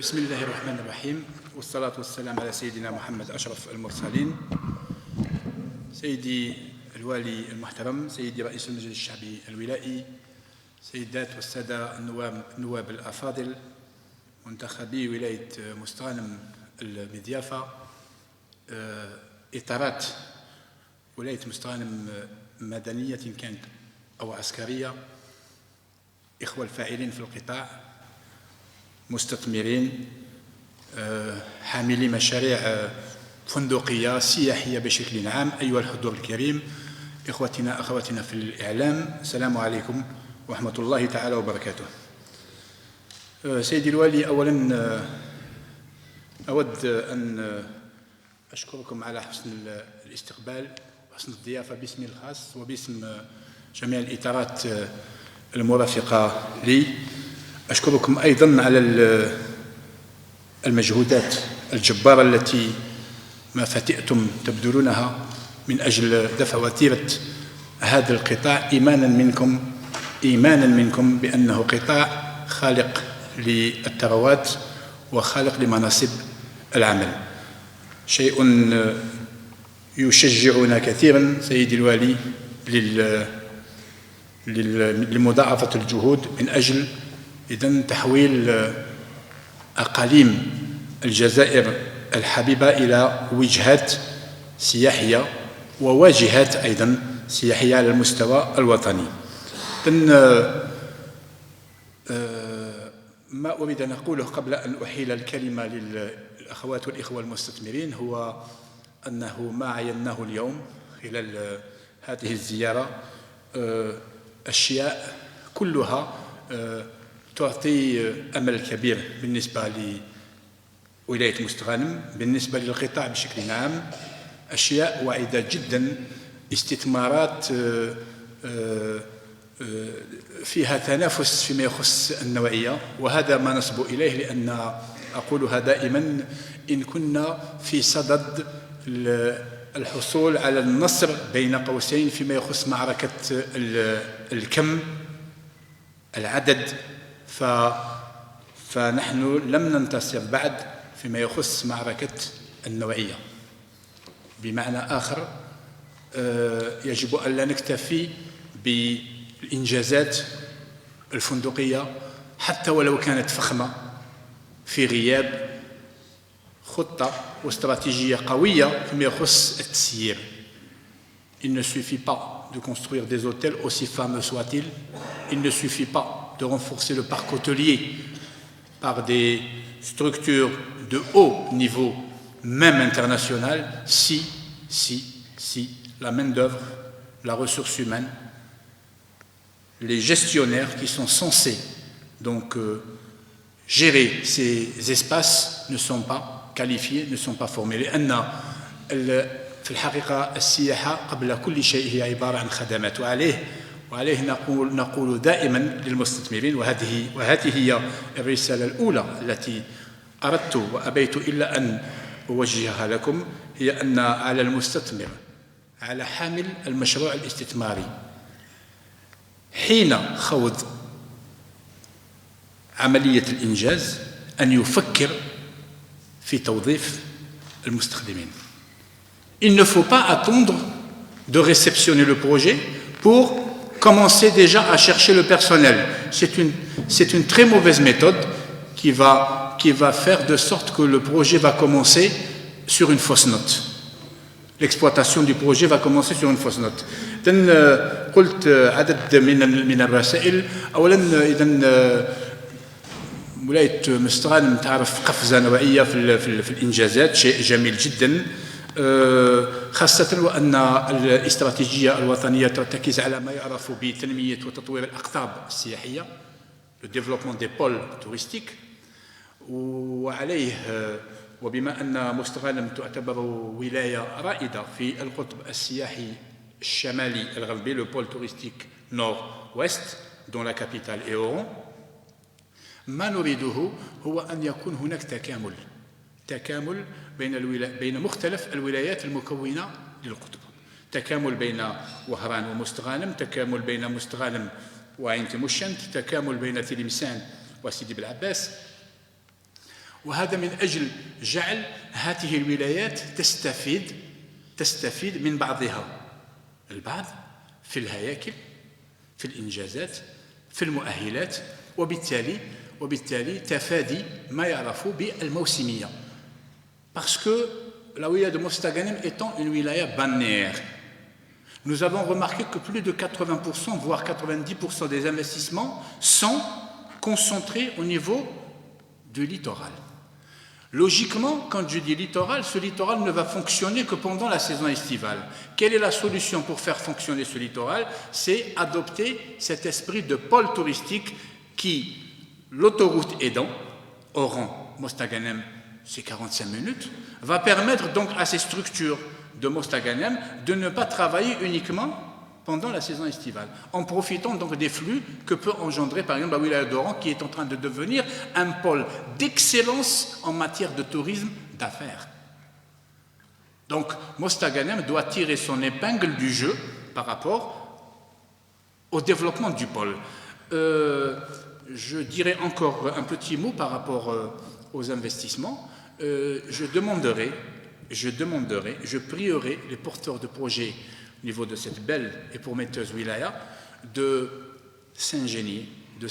بسم الله الرحمن الرحيم، والصلاة والسلام على سيدنا محمد أشرف المرسلين. سيدي الوالي المحترم، سيدي رئيس المجلس الشعبي الولائي، سيدات والسادة النواب الأفاضل، منتخبي ولاية مستغانم المضيافة، إطارات ولاية مستغانم مدنية كانت أو عسكرية، إخوة الفاعلين في القطاع، مستثمرين، حاملي مشاريع فندقية سياحية بشكل عام، أيها الحضور الكريم، إخوتنا أخواتنا في الإعلام، السلام عليكم ورحمة الله تعالى وبركاته. سيدي الوالي، أولا أود أن أشكركم على حسن الاستقبال وحسن الضيافة باسمي الخاص وباسم جميع الإطارات المرافقة لي. أشكركم أيضا على المجهودات الجبارة التي ما فتئتم تبذلونها من أجل دفع وتيرة هذا القطاع، إيمانا منكم بأنه قطاع خالق للثروات وخالق لمناصب العمل. شيء يشجعنا كثيرا سيدي الوالي لمضاعفة الجهود من أجل تحويل أقاليم الجزائر الحبيبة إلى وجهات سياحية وواجهات أيضا سياحية على المستوى الوطني. ما أريد أن أقوله قبل أن أحيل الكلمة للأخوات والإخوة المستثمرين هو أنه ما عيناه اليوم خلال هذه الزيارة أشياء كلها تعطي أمل كبير بالنسبة لولاية مستغانم، بالنسبة للقطاع بشكل عام. أشياء واعدة جدا، استثمارات فيها تنافس فيما يخص النوعية، وهذا ما نصب إليه، لأن أقولها دائما إن كنا في صدد الحصول على النصر بين قوسين فيما يخص معركة الكم العدد، فنحن لم ننتصر بعد فيما يخص معركة النوعية. بمعنى آخر، يجب أن لا نكتفي بالإنجازات الفندقية حتى ولو كانت فخمة في غياب خطة واستراتيجية قوية فيما يخص التسيير. Il ne suffit pas de construire des hôtels, aussi fameux soient-ils. Il ne suffit pas de renforcer le parc hôtelier par des structures de haut niveau, même international, si la main-d'œuvre, la ressource humaine, les gestionnaires qui sont censés gérer ces espaces ne sont pas qualifiés, ne sont pas formés. لأن في الحقيقة السياحة قبل كل شيء هي عبارة عن خدمات، وعليه نقول دائما للمستثمرين، وهذه هي الرسالة الأولى التي أردت وأبيت إلا أن أوجهها لكم، هي أن على المستثمر، على حامل المشروع الاستثماري، حين خوض عملية الإنجاز أن يفكر في توظيف المستخدمين. Il ne faut pas attendre de réceptionner le projet pour commencer déjà à chercher le personnel. C'est une très mauvaise méthode qui va faire de sorte que le projet va commencer sur une fausse note. L'exploitation du projet va commencer sur une fausse note. قلت عدد من الرسائل. أولا إذا ولاية مستغانم تعرف قفزة نوعية في الإنجازات، شيء جميل جدا، خاصة وأن الاستراتيجية الوطنية ترتكز على ما يعرف بتنمية وتطوير الأقطاب السياحية، le développement des pôles touristiques، وعليه وبما أن مستغانم تعتبر ولاية رائدة في القطب السياحي الشمالي الغربي، le pôle touristique nord-ouest dont la capitale est Oran، ما نريده هو أن يكون هناك تكامل بين مختلف الولايات المكونة للقطب، تكامل بين وهران ومستغانم، تكامل بين مستغانم وعين تمشنت، تكامل بين تلمسان وسيدي بالعباس، وهذا من أجل جعل هذه الولايات تستفيد من بعضها البعض في الهياكل، في الإنجازات، في المؤهلات، وبالتالي تفادي ما يعرف بالموسمية. Parce que la wilaya de Mostaganem étant une wilaya balnéaire, nous avons remarqué que plus de 80%, voire 90% des investissements sont concentrés au niveau du littoral. Logiquement, quand je dis littoral, ce littoral ne va fonctionner que pendant la saison estivale. Quelle est la solution pour faire fonctionner ce littoral? C'est adopter cet esprit de pôle touristique qui, l'autoroute aidant, Oran, Mostaganem, c'est 45 minutes, va permettre donc à ces structures de Mostaganem de ne pas travailler uniquement pendant la saison estivale, en profitant donc des flux que peut engendrer par exemple la wilaya d'Oran, qui est en train de devenir un pôle d'excellence en matière de tourisme d'affaires. Donc Mostaganem doit tirer son épingle du jeu par rapport au développement du pôle. Je dirais encore un petit mot par rapport aux investissements. Je prierai les porteurs de projets au niveau de cette belle et prometteuse wilaya de s'ingénier, de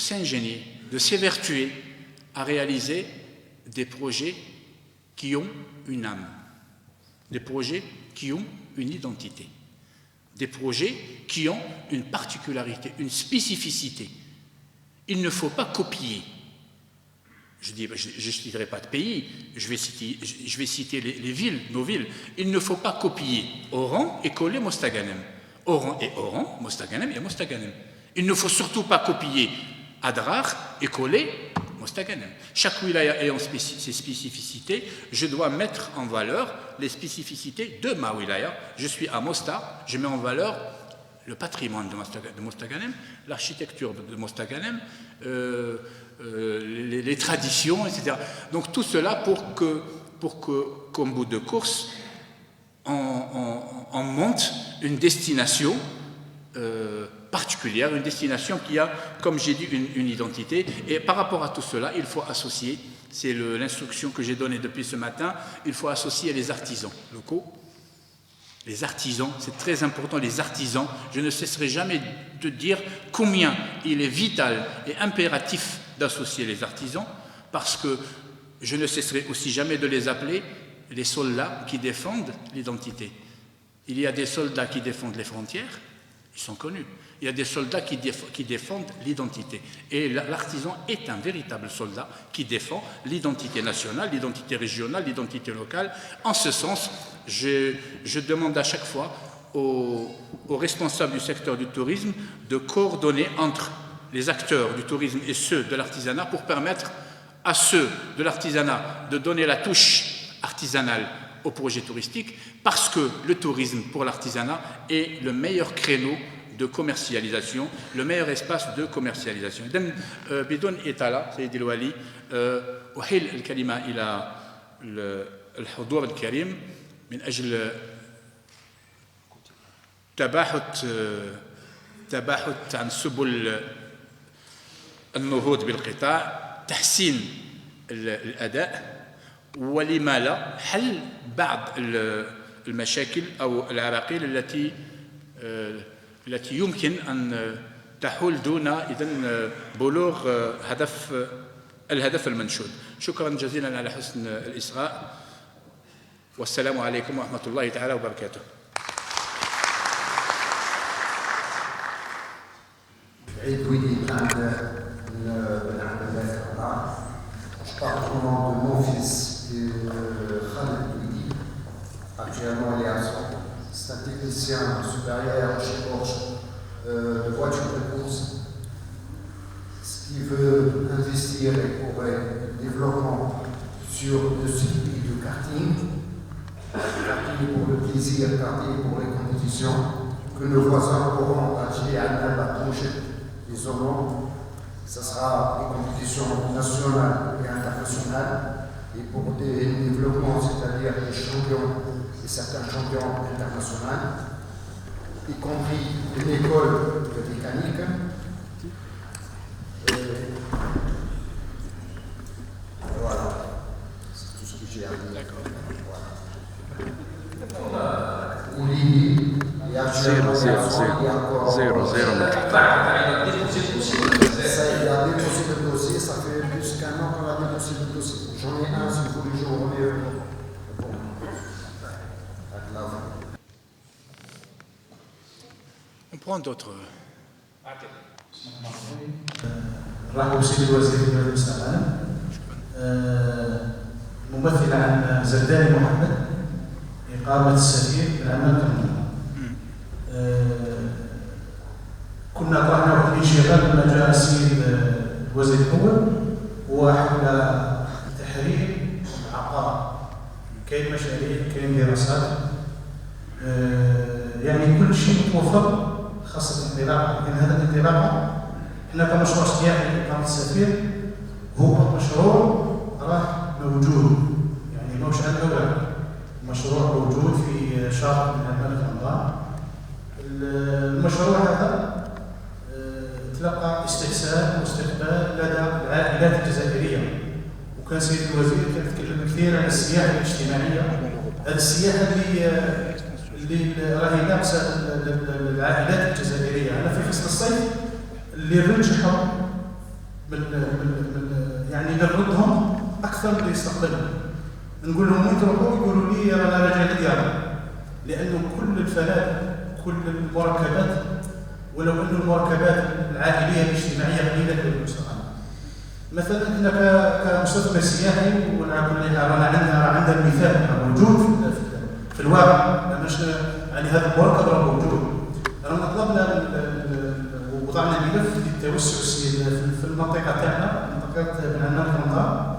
s'évertuer à réaliser des projets qui ont une âme, des projets qui ont une identité, des projets qui ont une particularité, une spécificité. Il ne faut pas copier. Je ne citerai pas de pays, je vais citer les villes, nos villes. Il ne faut pas copier Oran et coller Mostaganem. Oran et Oran, Mostaganem et Mostaganem. Il ne faut surtout pas copier Adrar et coller Mostaganem. Chaque wilaya ayant ses spécificités, je dois mettre en valeur les spécificités de ma wilaya. Je suis à Mostar, je mets en valeur le patrimoine de Mostaganem, l'architecture de Mostaganem, les traditions, etc. Donc tout cela pour qu'en bout de course, on monte une destination particulière, une destination qui a, comme j'ai dit, une identité. Et par rapport à tout cela, il faut associer, c'est l'instruction que j'ai donnée depuis ce matin, il faut associer les artisans locaux. Les artisans, c'est très important, les artisans. Je ne cesserai jamais de dire combien il est vital et impératif d'associer les artisans, parce que je ne cesserai aussi jamais de les appeler les soldats qui défendent l'identité. Il y a des soldats qui défendent les frontières, ils sont connus. Il y a des soldats qui défendent l'identité. Et l'artisan est un véritable soldat qui défend l'identité nationale, l'identité régionale, l'identité locale. En ce sens, je demande à chaque fois aux responsables du secteur du tourisme de coordonner entre les acteurs du tourisme et ceux de l'artisanat pour permettre à ceux de l'artisanat de donner la touche artisanale au projet touristique, parce que le tourisme pour l'artisanat est le meilleur créneau de commercialisation, le meilleur espace de commercialisation. إذن بدون إطالة سيدي الوالي أحيل الكلمة إلى الحضور الكريم من أجل تباحث عن سبل النهوض بالقطاع، تحسين الأداء، ولما لا حل بعض المشاكل أو العراقيل التي يمكن أن تحول دون إذن بلوغ الهدف المنشود. شكرا جزيلا على حسن الإصغاء، والسلام عليكم ورحمة الله تعالى وبركاته. Je parle au nom de mon fils, Khaled Ouidi. Actuellement, il est absent. C'est un technicien supérieur chez Porsche de voitures de course. Ce qui veut investir pour le développement sur le circuit de karting. Karting pour le plaisir, karting pour les compétitions. Que nos voisins pourront acheter à la touche des hommes. Ce sera des compétitions nationales et internationales, et pour des développements, c'est-à-dire des champions et certains champions internationaux, y compris une école de mécanique. Voilà. absents, il y a encore... Zéro من تحت. Il y a des possibles dossiers, ça fait plus qu'un an qu'on a des possibles dossiers. J'en ai un, si vous voulez, je vous remets bon. On prend d'autres. رحب سيدي الوزير المستعان ممثل عن زرداني محمد إقامة السفير بالأعمال القانونية. كنا طرحنا الانشغال لما جاء السيد الوزير الأول وحول تحرير العقار. كاين مشاريع، كاين دراسات، يعني كل شيء متوفر خاصة الانطلاقة. لكن هذا الانطلاقة احنا كمشروع سياحي لإقامة السفير هو مشروع راه موجود، يعني ماهوش على الأوراق، مشروع موجود في شهر من أعمال رمضان. المشروع هذا تلقى استحسان واستقبال لدى العائلات الجزائرية، وكان سيد الوزير كان يتكلم كثير عن السياحة الاجتماعية. هذه السياحة اللي راهي ناقصة للعائلات الجزائرية. أنا في فصل الصيف اللي ننجحهم يعني نردهم أكثر من اللي يستقبلهم. نقول لهم وين تروحوا؟ يقولوا لي أنا راجع للديار، لأنه كل الفنادق كل المركبات ولو أن المركبات العائلية الاجتماعية قليلة بالمستوى. مثلا احنا كمستثمر سياحي رانا عندنا المثال موجود في الواقع، يعني هذا المركب راه موجود. رانا طلبنا وضعنا ملف للتوسع في المنطقة تاعنا، منطقة بن عمان رمضان،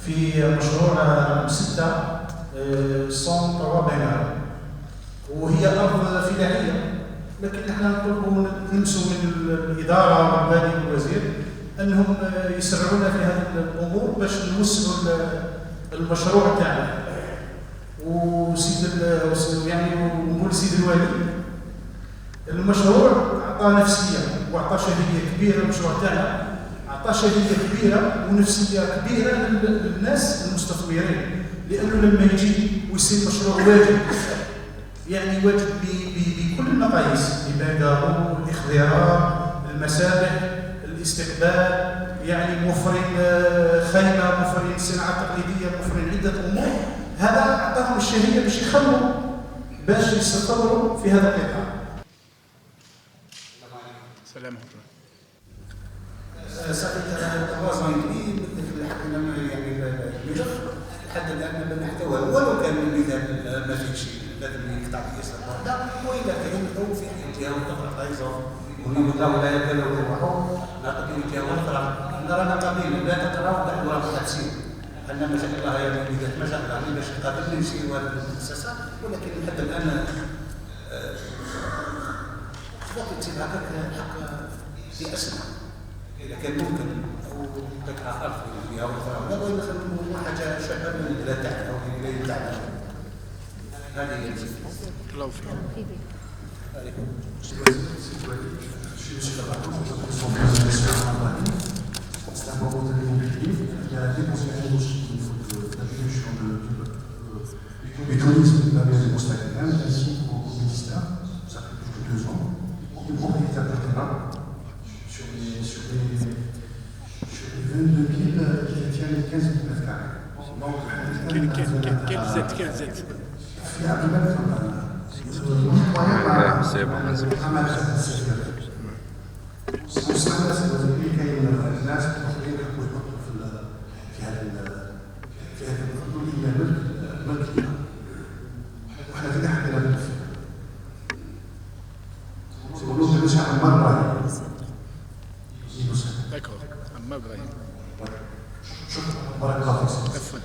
في مشروع 6 103 بنار، وهي أرض فلاحية. لكن نحن نطلبوا نلمسوا من الإدارة ومن الوزير أنهم يسرعونا في هذه الأمور باش نوسعوا المشروع تاعنا. وسيد يعني ونقول سيد الوالي المشروع أعطى نفسية وأعطى شهية كبيرة. المشروع تاعنا أعطى شهية كبيرة ونفسية كبيرة للناس المستثمرين، لأنه لما يجي ويصير مشروع واجب، يعني واجب بكل المقاييس، البنغاو، الإخضرار، المسابح، الاستقبال، يعني موفرين خيمة، موفرين صناعة تقليدية، موفرين عدة أمور. هذا أعطاهم الشهية باش يخموا باش يستثمروا في هذا القطاع. السلام عليكم. صحيح التواصل يعني الملف لحد الان لم نحتوى، ولو كان المثال ما فيه شيء لازم يقطع في استثمار، واذا كان توفيق جهه اخرى ايضا ومن لا يكون يروحوا نقدر جهه اخرى. نرانا قبيل لا تتراوح نحن ولا تحسين ان ما شاء الله يعني اذا ما شاء الله باش قابل نمشي هذه المؤسسه، ولكن لحد الان وقت تصير هكاك حق في اسماء اذا كان ممكن او قطعه اخرى فيها اخرى نبغي نخدموا حاجه شبه من البلاد تاعنا او من البلاد تاعنا. هذه هي المشكله. الله يوفقك. C'est un moment très compliqué. Il y a la démonstration aussi au niveau de l'attribution du tourisme de la maison constatée, ainsi qu'au ministère. Ça fait plus de 2 ans. Une propriétaire de terrain sur les 22 villes qui détiennent les 15 000 mètres carrés. Quelle Z في عبد الملك مستانس الوزير كاين الناس الاخرين يحبوا يحطوا في هذا الخطوه اللي هي ملكيه، وحنا في ناحيه هذا الملف سيقولوا مش عمار ابراهيم. D'accord, عمار ابراهيم. شكرا بارك الله فيك. عفوا.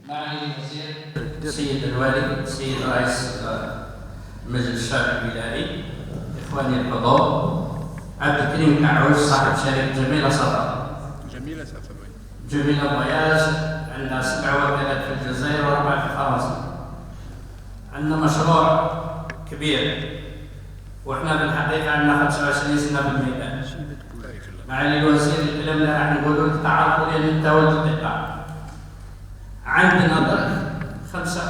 معالي الوزير، السيد الوالي، السيد رئيس المجلس الشعبي الولايي، اخواني الحضور، عبد الكريم كعوش صاحب شركه جميله صفا. جميله صفا. جميله فواياج، عندنا 7 وكالات في الجزائر و4 في فرنسا. عندنا مشروع كبير واحنا بالحقيقه عندنا 25 سنه بالميدان. معالي الوزير الكلام راح نقولوا تعرفوا لان انت ولد القطاع. عندنا ضرب 5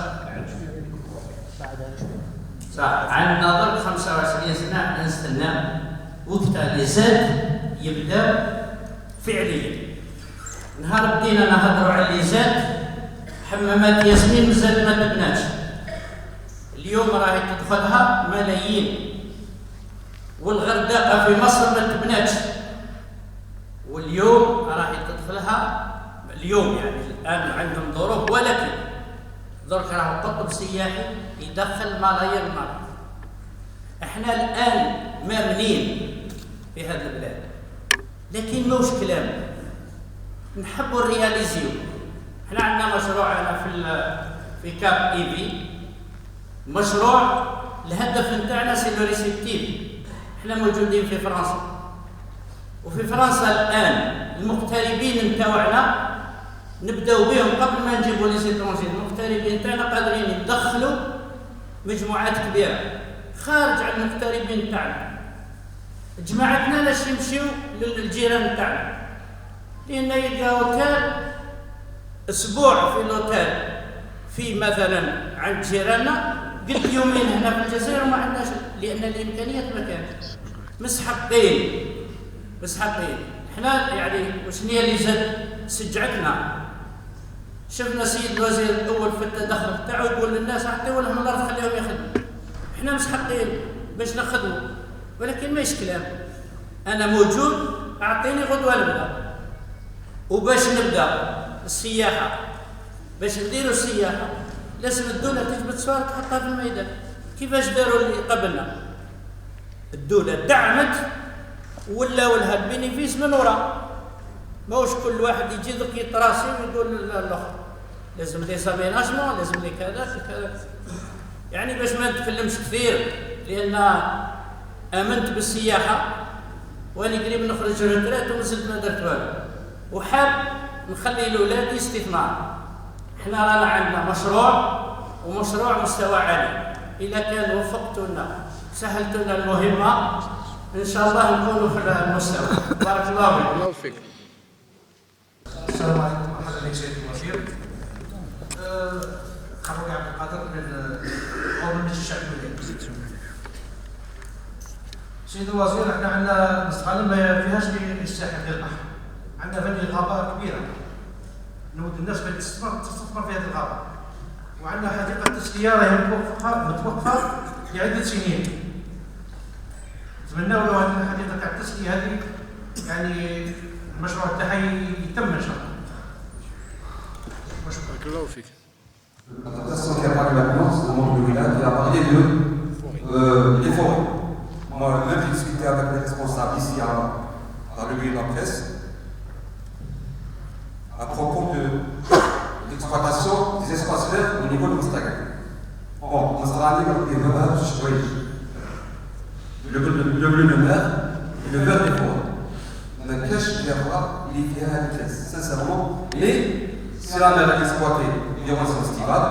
صح. عندنا ضرب 25 سنه احنا نستنى وقتها اللي زاد يبدا فعليا. نهار بدينا نهضروا على اللي زاد حمامات ياسمين مازال ما تبناش. اليوم راهي تدخلها ملايين، والغردقه في مصر ما تبناش، واليوم راهي تدخلها اليوم يعني الان عندهم ظروف، ولكن درك راه قطب سياحي يدخل ملايين المرات. احنا الان مامنين في هذه البلاد، لكن موش كلام، نحبوا الرياليزيو. احنا عندنا مشروع هنا في كاب ايفي، مشروع الهدف نتاعنا سي لو ريسيبتيف. احنا موجودين في فرنسا، وفي فرنسا الان المغتربين نتاعنا نبداو بهم قبل ما نجيبوا لي سيترونجي. المغتربين تاعنا قادرين يدخلوا مجموعات كبيره خارج عن المغتربين تاعنا. جماعتنا لاش يمشيو للجيران تاعنا، لان يلقى اوتيل اسبوع في الاوتيل في مثلا عند جيراننا، قلت يومين هنا في الجزائر وما عندناش، لان الامكانيات ما كانتش. مسحقين. احنا يعني وشنو هي اللي زاد سجعتنا؟ شفنا سيد الوزير الاول في التدخل تاعو يقول للناس اعطيو لهم الارض خليهم يخدموا. احنا مسحقين باش نخدموا، ولكن ماهيش كلام. انا موجود، اعطيني غدوه نبدا. وباش نبدا السياحه، باش نديروا السياحه لازم الدوله تجبد صور تحطها في الميدان. كيفاش داروا اللي قبلنا؟ الدوله دعمت ولاو لها البينيفيس من وراء. ماهوش كل واحد يجي ذوك يتراسي ويقول الاخر لازم لي زاميناجمون، لازم لي كذا كذا. يعني باش ما نتكلمش كثير، لان امنت بالسياحه واني قريب نخرج ريتريت ومازلت ما درت والو، وحاب نخلي لاولادي استثمار. احنا رانا عندنا مشروع ومشروع مستوى عالي. اذا كان وفقتوا لنا سهلتوا لنا المهمه ان شاء الله نكونوا في المستوى. بارك الله فيك. الله فيك. السلام عليكم، مرحبا بك سيدي الوزير. خلوني عبد القادر من عضو المجلس الشعبي الولايات. سيدي الوزير، احنا عندنا مستقبل ما فيهاش الساحل ديال البحر، عندنا هذه الغابه كبيره نود الناس تستثمر في هذه الغابه، وعندنا حديقه تسليه راهي متوقفه لعده سنين. نتمناو لو هذه الحديقه تاع التسليه هذه يعني المشروع تاعها يتم ان شاء الله. بارك الله فيك. La personne qui a parlé maintenant, c'est le monde de Willa, qui a parlé des forêts. Moi-même, j'ai discuté avec les responsables ici à le milieu de la presse à propos de l'exploitation des espaces verts au niveau de Mostaganem. Bon, Mostaganem a des valeurs choisies. Le bleu de mer et le vert des forêts. La cache des forêts, il est fait à la vitesse, sincèrement. Mais si la mer est exploitée durant son estival,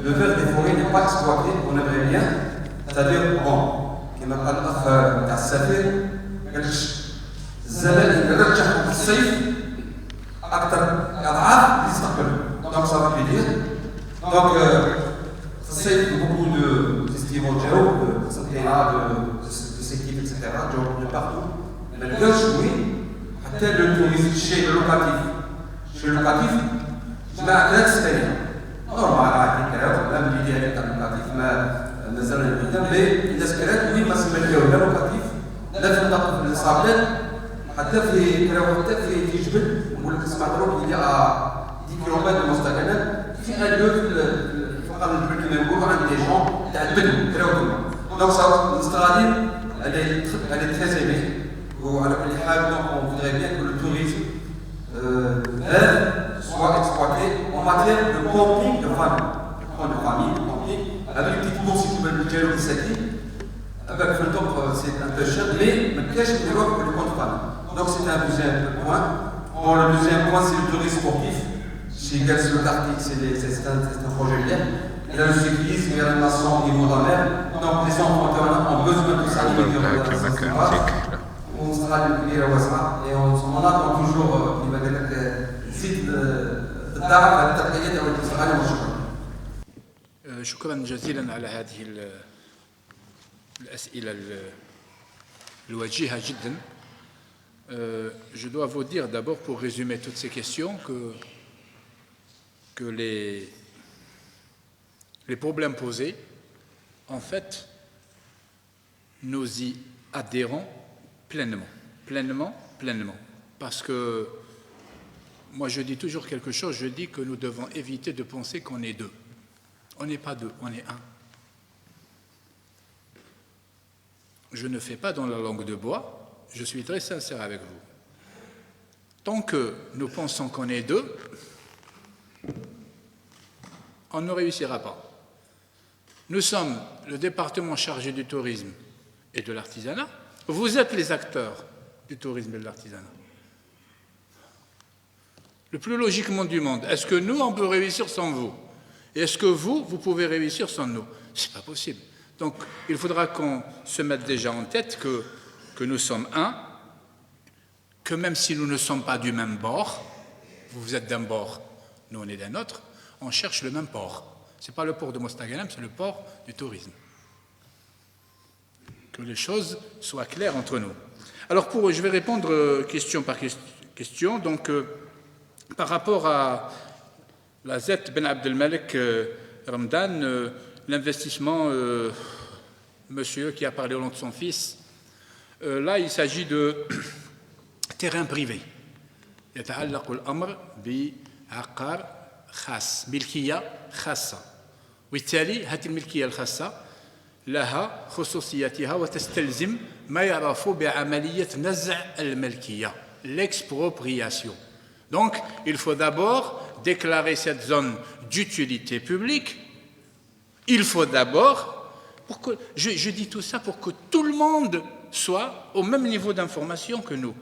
le vert des forêts n'est pas exploité, on aimerait bien. C'est-à-dire, bon, كما قال الاخ تاع السفير، قال لك الزمان يرجعوا في الصيف اكثر اضعاف اللي يستقبلوا. دونك صافي بيدير دونك في الصيف بوكو دو فيستيفال جاو سنتينا دو سيكيب اكسيتيرا جاو دو بارتو. ما لقاوش وين حتى لو توريزم الشيء اللوكاتيف. الشيء اللوكاتيف جماعه 3 سنين نورمال عادي كذا، لا من البدايه تاع اللوكاتيف مازال قدام. لي الناس كانت وين ما سميتوه لا لوكاتيف لا في منطقه الاصابات، حتى في حتى في جبل نقول لك اسمع دروك اللي 10 كيلومتر من مستقبلا في ان لو في فقر الجبل كما نقولوا عند لي جون تاع البدو كراو تما. دونك صافي الاستراليين elle est très aimée. وعلى كل حال donc on voudrait bien que le tourisme soit exploité en matière de camping de famille, camping avec une petite course qui le Diallo Kisaki, avec le top c'est un peu cher, mais le cash de l'Europe pour le compte famille. Donc c'est un deuxième point. Bon, le deuxième point c'est le tourisme sportif. Chez Gals le Arctique, c'est un projet bien. Il y a le cyclisme, il y a la nation au niveau de la mer. Donc les enfants ont besoin de ça. On sera le واسعة et on attend toujours يبقى لك زيد الدعم والترقية والتسعير والشكر. شكرا جزيلا على هذه الأسئلة الوجيهة جدا. Je dois vous dire d'abord, pour résumer toutes ces questions, que les problèmes posés, en fait, nous y adhérons pleinement. Parce que moi, je dis toujours quelque chose, je dis que nous devons éviter de penser qu'on est deux. On n'est pas deux, on est un. Je ne fais pas dans la langue de bois, je suis très sincère avec vous. Tant que nous pensons qu'on est deux, on ne réussira pas. Nous sommes le département chargé du tourisme et de l'artisanat. Vous êtes les acteurs du tourisme et de l'artisanat. Le plus logiquement du monde, est-ce que nous, on peut réussir sans vous? Et est-ce que vous pouvez réussir sans nous? Ce n'est pas possible. Donc, il faudra qu'on se mette déjà en tête que nous sommes un, que même si nous ne sommes pas du même bord, vous êtes d'un bord, nous on est d'un autre, on cherche le même port. Ce n'est pas le port de Mostaganem, c'est le port du tourisme. Que les choses soient claires entre nous. Alors, je vais répondre question par question. Donc, par rapport à la Z Ben Abdelmalek Ramadan, l'investissement, monsieur qui a parlé au nom de son fils, là, il s'agit de terrain privé. يتعلق الأمر بعقار خاص ملكية خاصة وبالتالي هذه الملكية الخاصة لها خصوصياتها وتستلزم ما يعرف بعملية نزع الملكية l'expropriation. Donc il faut d'abord déclarer cette zone d'utilité publique. Il faut d'abord, je dis tout ça pour que tout le monde soit au même niveau d'information que nous.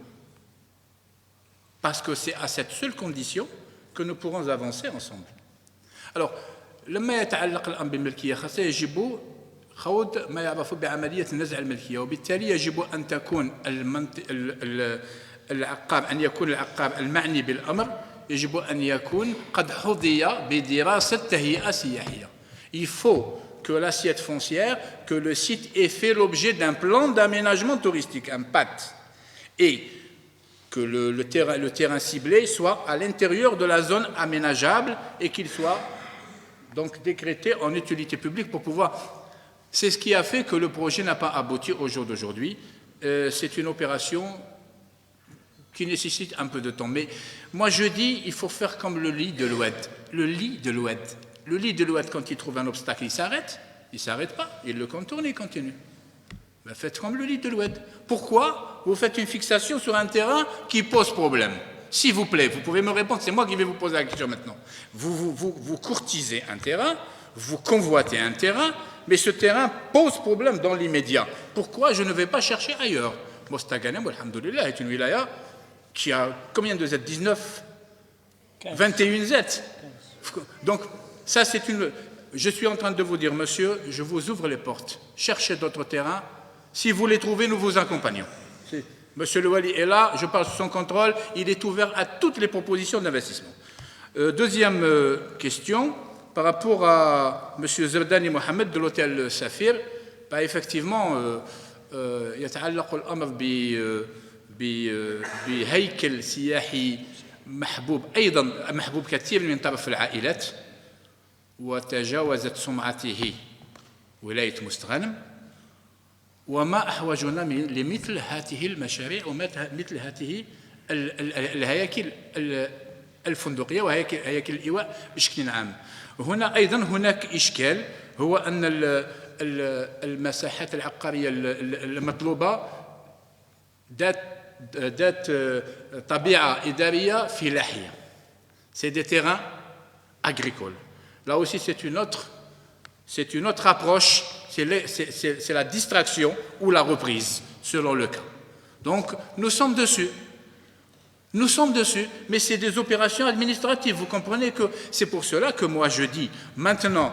Parce que c'est à cette seule condition que nous pourrons avancer ensemble. Alors, لما يتعلق الأمر بالملكية خاصة يجب خوض ما يعرف بعملية نزع الملكية وبالتالي يجب أن تكون العقار أن يكون العقار المعني بالأمر يجب أن يكون قد حظي بدراسة تهيئة سياحية. Il faut que l'assiette foncière, que le site ait fait l'objet d'un plan d'aménagement touristique, un PAT, et que le terrain ciblé soit à l'intérieur de la zone aménageable et qu'il soit donc décrété en utilité publique pour pouvoir... C'est ce qui a fait que le projet n'a pas abouti au jour d'aujourd'hui. C'est une opération qui nécessite un peu de temps. Mais moi je dis, il faut faire comme le lit de l'Oued. Le lit de l'Oued. Le lit de l'Oued, quand il trouve un obstacle, il ne s'arrête pas, il le contourne et continue. Ben, faites comme le lit de l'Oued. Pourquoi vous faites une fixation sur un terrain qui pose problème? S'il vous plaît, vous pouvez me répondre, c'est moi qui vais vous poser la question maintenant. Vous courtisez un terrain, vous convoitez un terrain, mais ce terrain pose problème dans l'immédiat. Pourquoi je ne vais pas chercher ailleurs? Mostaganem, alhamdoulilah, est une wilaya qui a combien de Z? 19 21 Z. Donc, ça c'est une... Je suis en train de vous dire, monsieur, je vous ouvre les portes. Cherchez d'autres terrains. Si vous les trouvez, nous vous accompagnons. Monsieur le Wali est là, je parle sous son contrôle, il est ouvert à toutes les propositions d'investissement. Deuxième question, par rapport à monsieur Zerdani Mohamed de l'hôtel Safir, bah, effectivement, يتعلق الأمر بهيكل سياحي محبوب أيضا محبوب كثير من طرف العائلات وتجاوزت سمعته ولاية مستغانم وما أحوجنا لمثل هذه المشاريع ومثل هذه الهياكل الفندقية وهياكل الإيواء بشكل عام. هنا أيضا هناك إشكال هو أن المساحات العقارية المطلوبة ذات طبيعة إدارية فلاحية. C'est des terrains agricoles. Là aussi c'est une autre approche, c'est la distraction ou la reprise selon le cas. Donc nous sommes dessus, mais c'est des opérations administratives. Vous comprenez que c'est pour cela que moi je dis maintenant,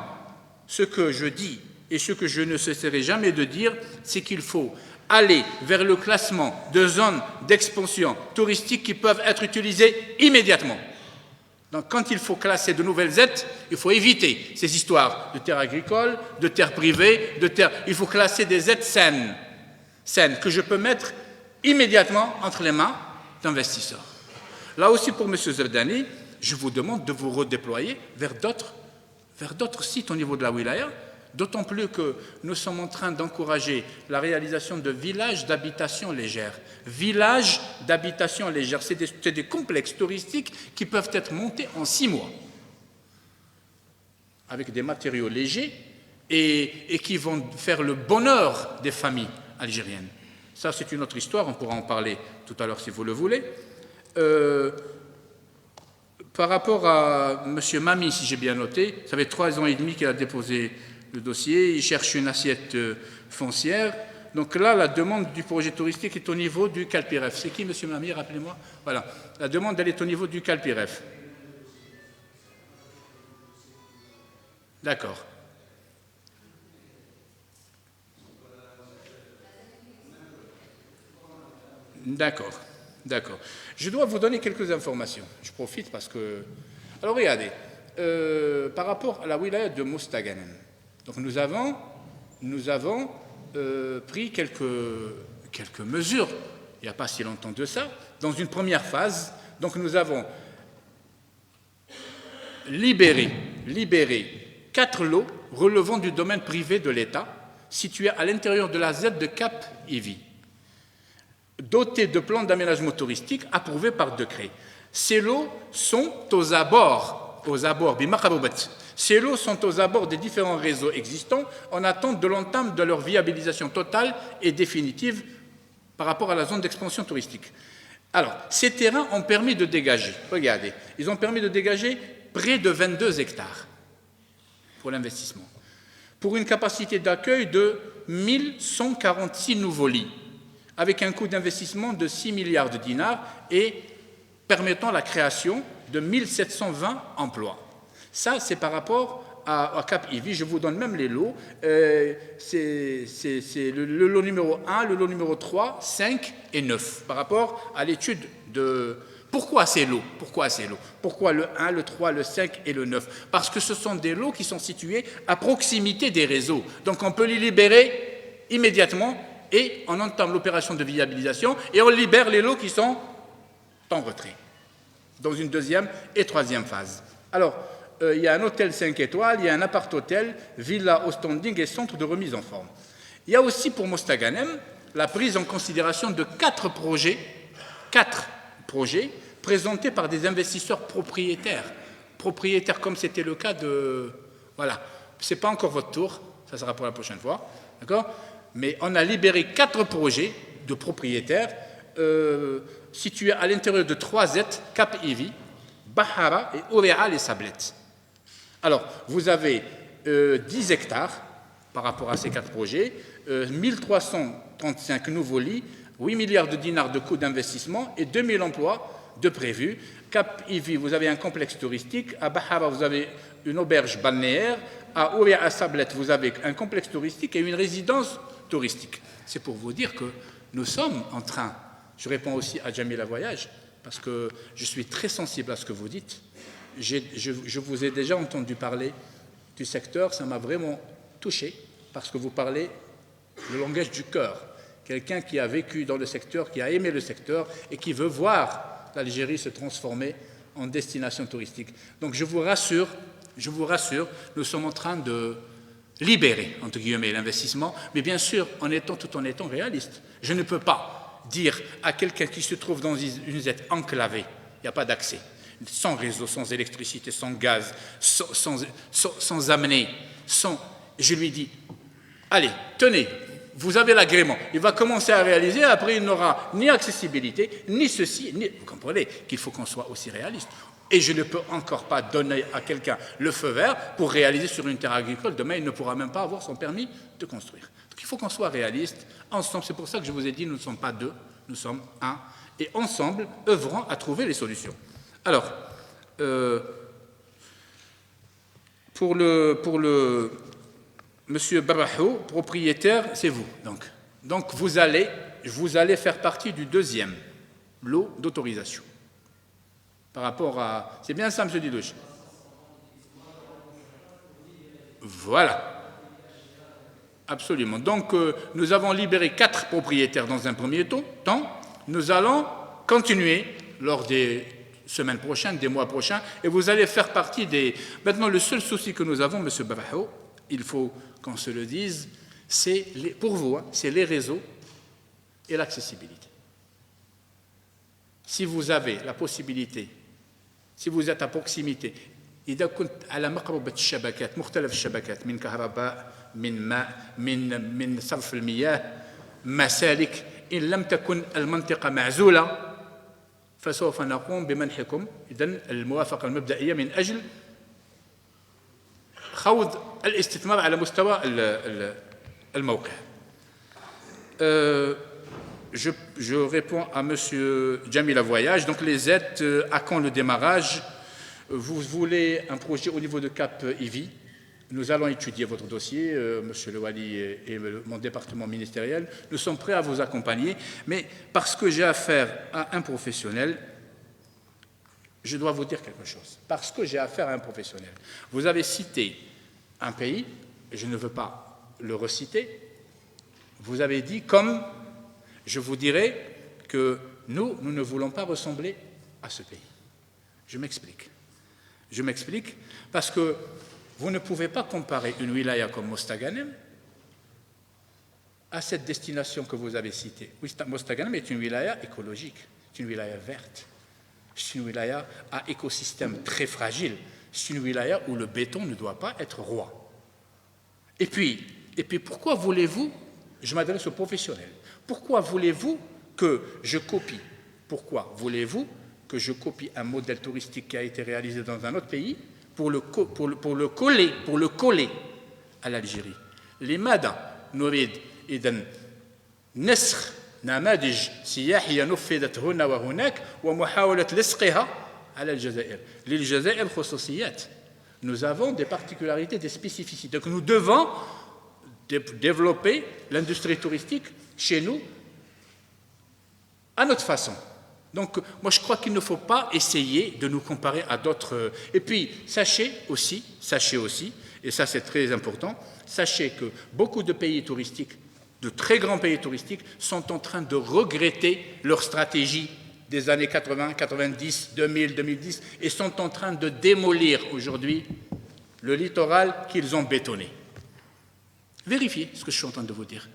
ce que je dis et ce que je ne cesserai jamais de dire, c'est qu'il faut aller vers le classement de zones d'expansion touristique qui peuvent être utilisées immédiatement. Donc quand il faut classer de nouvelles aides, il faut éviter ces histoires de terres agricoles, de terres privées, de terres... Il faut classer des aides saines que je peux mettre immédiatement entre les mains d'investisseurs. Là aussi, pour M. Zerdani, je vous demande de vous redéployer vers d'autres sites au niveau de la wilaya, d'autant plus que nous sommes en train d'encourager la réalisation de villages d'habitation légère. Villages d'habitation légère, c'est des complexes touristiques qui peuvent être montés en 6 mois, avec des matériaux légers et qui vont faire le bonheur des familles algériennes. Ça, c'est une autre histoire, on pourra en parler tout à l'heure si vous le voulez. Par rapport à M. Mami, si j'ai bien noté, ça fait 3 ans et demi qu'il a déposé le dossier, il cherche une assiette foncière. Donc là, la demande du projet touristique est au niveau du Calpiref. C'est qui, M. Mami, rappelez-moi? Voilà, la demande, elle est au niveau du Calpiref. D'accord. D'accord, d'accord. Je dois vous donner quelques informations. Je profite parce que... Alors regardez, par rapport à la wilaya de Mostaganem, donc nous avons pris quelques mesures, il n'y a pas si longtemps de ça, dans une première phase. Donc nous avons libéré 4 lots relevant du domaine privé de l'État, situés à l'intérieur de la Z de Cap Ivi, dotés de plans d'aménagement touristique approuvés par décret. Ces lots sont aux abords, ces lots sont aux abords des différents réseaux existants en attente de l'entame de leur viabilisation totale et définitive par rapport à la zone d'expansion touristique. Alors, ces terrains ont permis de dégager, regardez, ils ont permis de dégager près de 22 hectares pour l'investissement, pour une capacité d'accueil de 1146 nouveaux lits, avec un coût d'investissement de 6 milliards de dinars et permettant la création de 1720 emplois. Ça, c'est par rapport à Cap Ivi. Je vous donne même les lots. C'est le lot numéro 1, le lot numéro 3, 5 et 9, par rapport à l'étude de... Pourquoi ces lots? Pourquoi le 1, le 3, le 5 et le 9? Parce que ce sont des lots qui sont situés à proximité des réseaux. Donc on peut les libérer immédiatement et on entame l'opération de viabilisation et on libère les lots qui sont en retrait, dans une deuxième et troisième phase. Alors, il y a un hôtel 5 étoiles, il y a un appart-hôtel, villa au standing et centre de remise en forme. Il y a aussi pour Mostaganem la prise en considération de 4 projets présentés par des investisseurs propriétaires comme c'était le cas de... Voilà, ce n'est pas encore votre tour, ça sera pour la prochaine fois, d'accord? Mais on a libéré 4 projets de propriétaires situés à l'intérieur de 3 Z, Cap Ivi, Bahara et Ouréa les Sablettes. Alors, vous avez 10 hectares par rapport à ces 4 projets, 1335 nouveaux lits, 8 milliards de dinars de coûts d'investissement et 2000 emplois de prévus. Cap Ivi, vous avez un complexe touristique. À Bahara, vous avez une auberge balnéaire. À Ouréa Sablette, vous avez un complexe touristique et une résidence touristique. C'est pour vous dire que nous sommes en train, je réponds aussi à Jamila Voyage, parce que je suis très sensible à ce que vous dites. Je vous ai déjà entendu parler du secteur, ça m'a vraiment touché, parce que vous parlez le langage du cœur. Quelqu'un qui a vécu dans le secteur, qui a aimé le secteur et qui veut voir l'Algérie se transformer en destination touristique. Donc je vous rassure, nous sommes en train de libérer, entre guillemets, l'investissement, mais bien sûr, tout en étant réaliste. Je ne peux pas dire à quelqu'un qui se trouve dans une zone enclavée, il n'y a pas d'accès, sans réseau, sans électricité, sans gaz, sans amener, je lui dis, allez, tenez, vous avez l'agrément. Il va commencer à réaliser, après il n'aura ni accessibilité, ni ceci, ni... Vous comprenez qu'il faut qu'on soit aussi réaliste. Et je ne peux encore pas donner à quelqu'un le feu vert pour réaliser sur une terre agricole. Demain, il ne pourra même pas avoir son permis de construire. Donc il faut qu'on soit réaliste, ensemble. C'est pour ça que je vous ai dit, nous ne sommes pas 2, nous sommes 1. Et ensemble, œuvrons à trouver les solutions. Alors, pour le Monsieur Barahou, propriétaire, c'est vous. Donc vous allez faire partie du 2e lot d'autorisation. Par rapport à... C'est bien ça, M. Didouche? Voilà. Absolument. Donc, nous avons libéré 4 propriétaires dans un premier temps. Nous allons continuer lors des semaines prochaines, des mois prochains, et vous allez faire partie des... Maintenant, le seul souci que nous avons, M. Barahou, il faut qu'on se le dise, c'est, pour vous, c'est les réseaux et l'accessibilité. Si vous avez la possibilité, si vous êtes à proximité, إذا كنت على مقربة الشبكات مختلف الشبكات من كهرباء من ماء من صرف المياه مسالك إن لم تكن المنطقة معزولة فسوف نقوم بمنحكم إذن الموافقة المبدئية من أجل خوض الاستثمار على مستوى الموقع. Je réponds à M. Jamila Voyage. Donc les aides, à quand le démarrage? Vous voulez un projet au niveau de Cap IVI. Nous allons étudier votre dossier, M. Le Wali et mon département ministériel. Nous sommes prêts à vous accompagner, mais parce que j'ai affaire à un professionnel, je dois vous dire quelque chose. Parce que j'ai affaire à un professionnel. Vous avez cité un pays, et je ne veux pas le reciter. Vous avez dit comme, je vous dirais que nous ne voulons pas ressembler à ce pays. Je m'explique. Je m'explique parce que vous ne pouvez pas comparer une wilaya comme Mostaganem à cette destination que vous avez citée. Mostaganem est une wilaya écologique, c'est une wilaya verte, c'est une wilaya à écosystème très fragile, c'est une wilaya où le béton ne doit pas être roi. Et puis pourquoi voulez-vous, je m'adresse aux professionnels, pourquoi voulez-vous que je copie? Pourquoi voulez-vous que je copie un modèle touristique qui a été réalisé dans un autre pays pour le coller à l'Algérie? لماذا نريد إذن نسخ نماذج سياحية نفذت هنا وهناك ومحاولة لصقها على الجزائر؟ للجزائر خصوصيات. Nous avons des particularités, des spécificités. Donc nous devons développer l'industrie touristique chez nous à notre façon. Donc, moi, je crois qu'il ne faut pas essayer de nous comparer à d'autres. Et puis, sachez aussi, et ça c'est très important, sachez que beaucoup de pays touristiques, de très grands pays touristiques, sont en train de regretter leur stratégie des années 80, 90, 2000, 2010, et sont en train de démolir aujourd'hui le littoral qu'ils ont bétonné. Vérifiez ce que je suis en train de vous dire.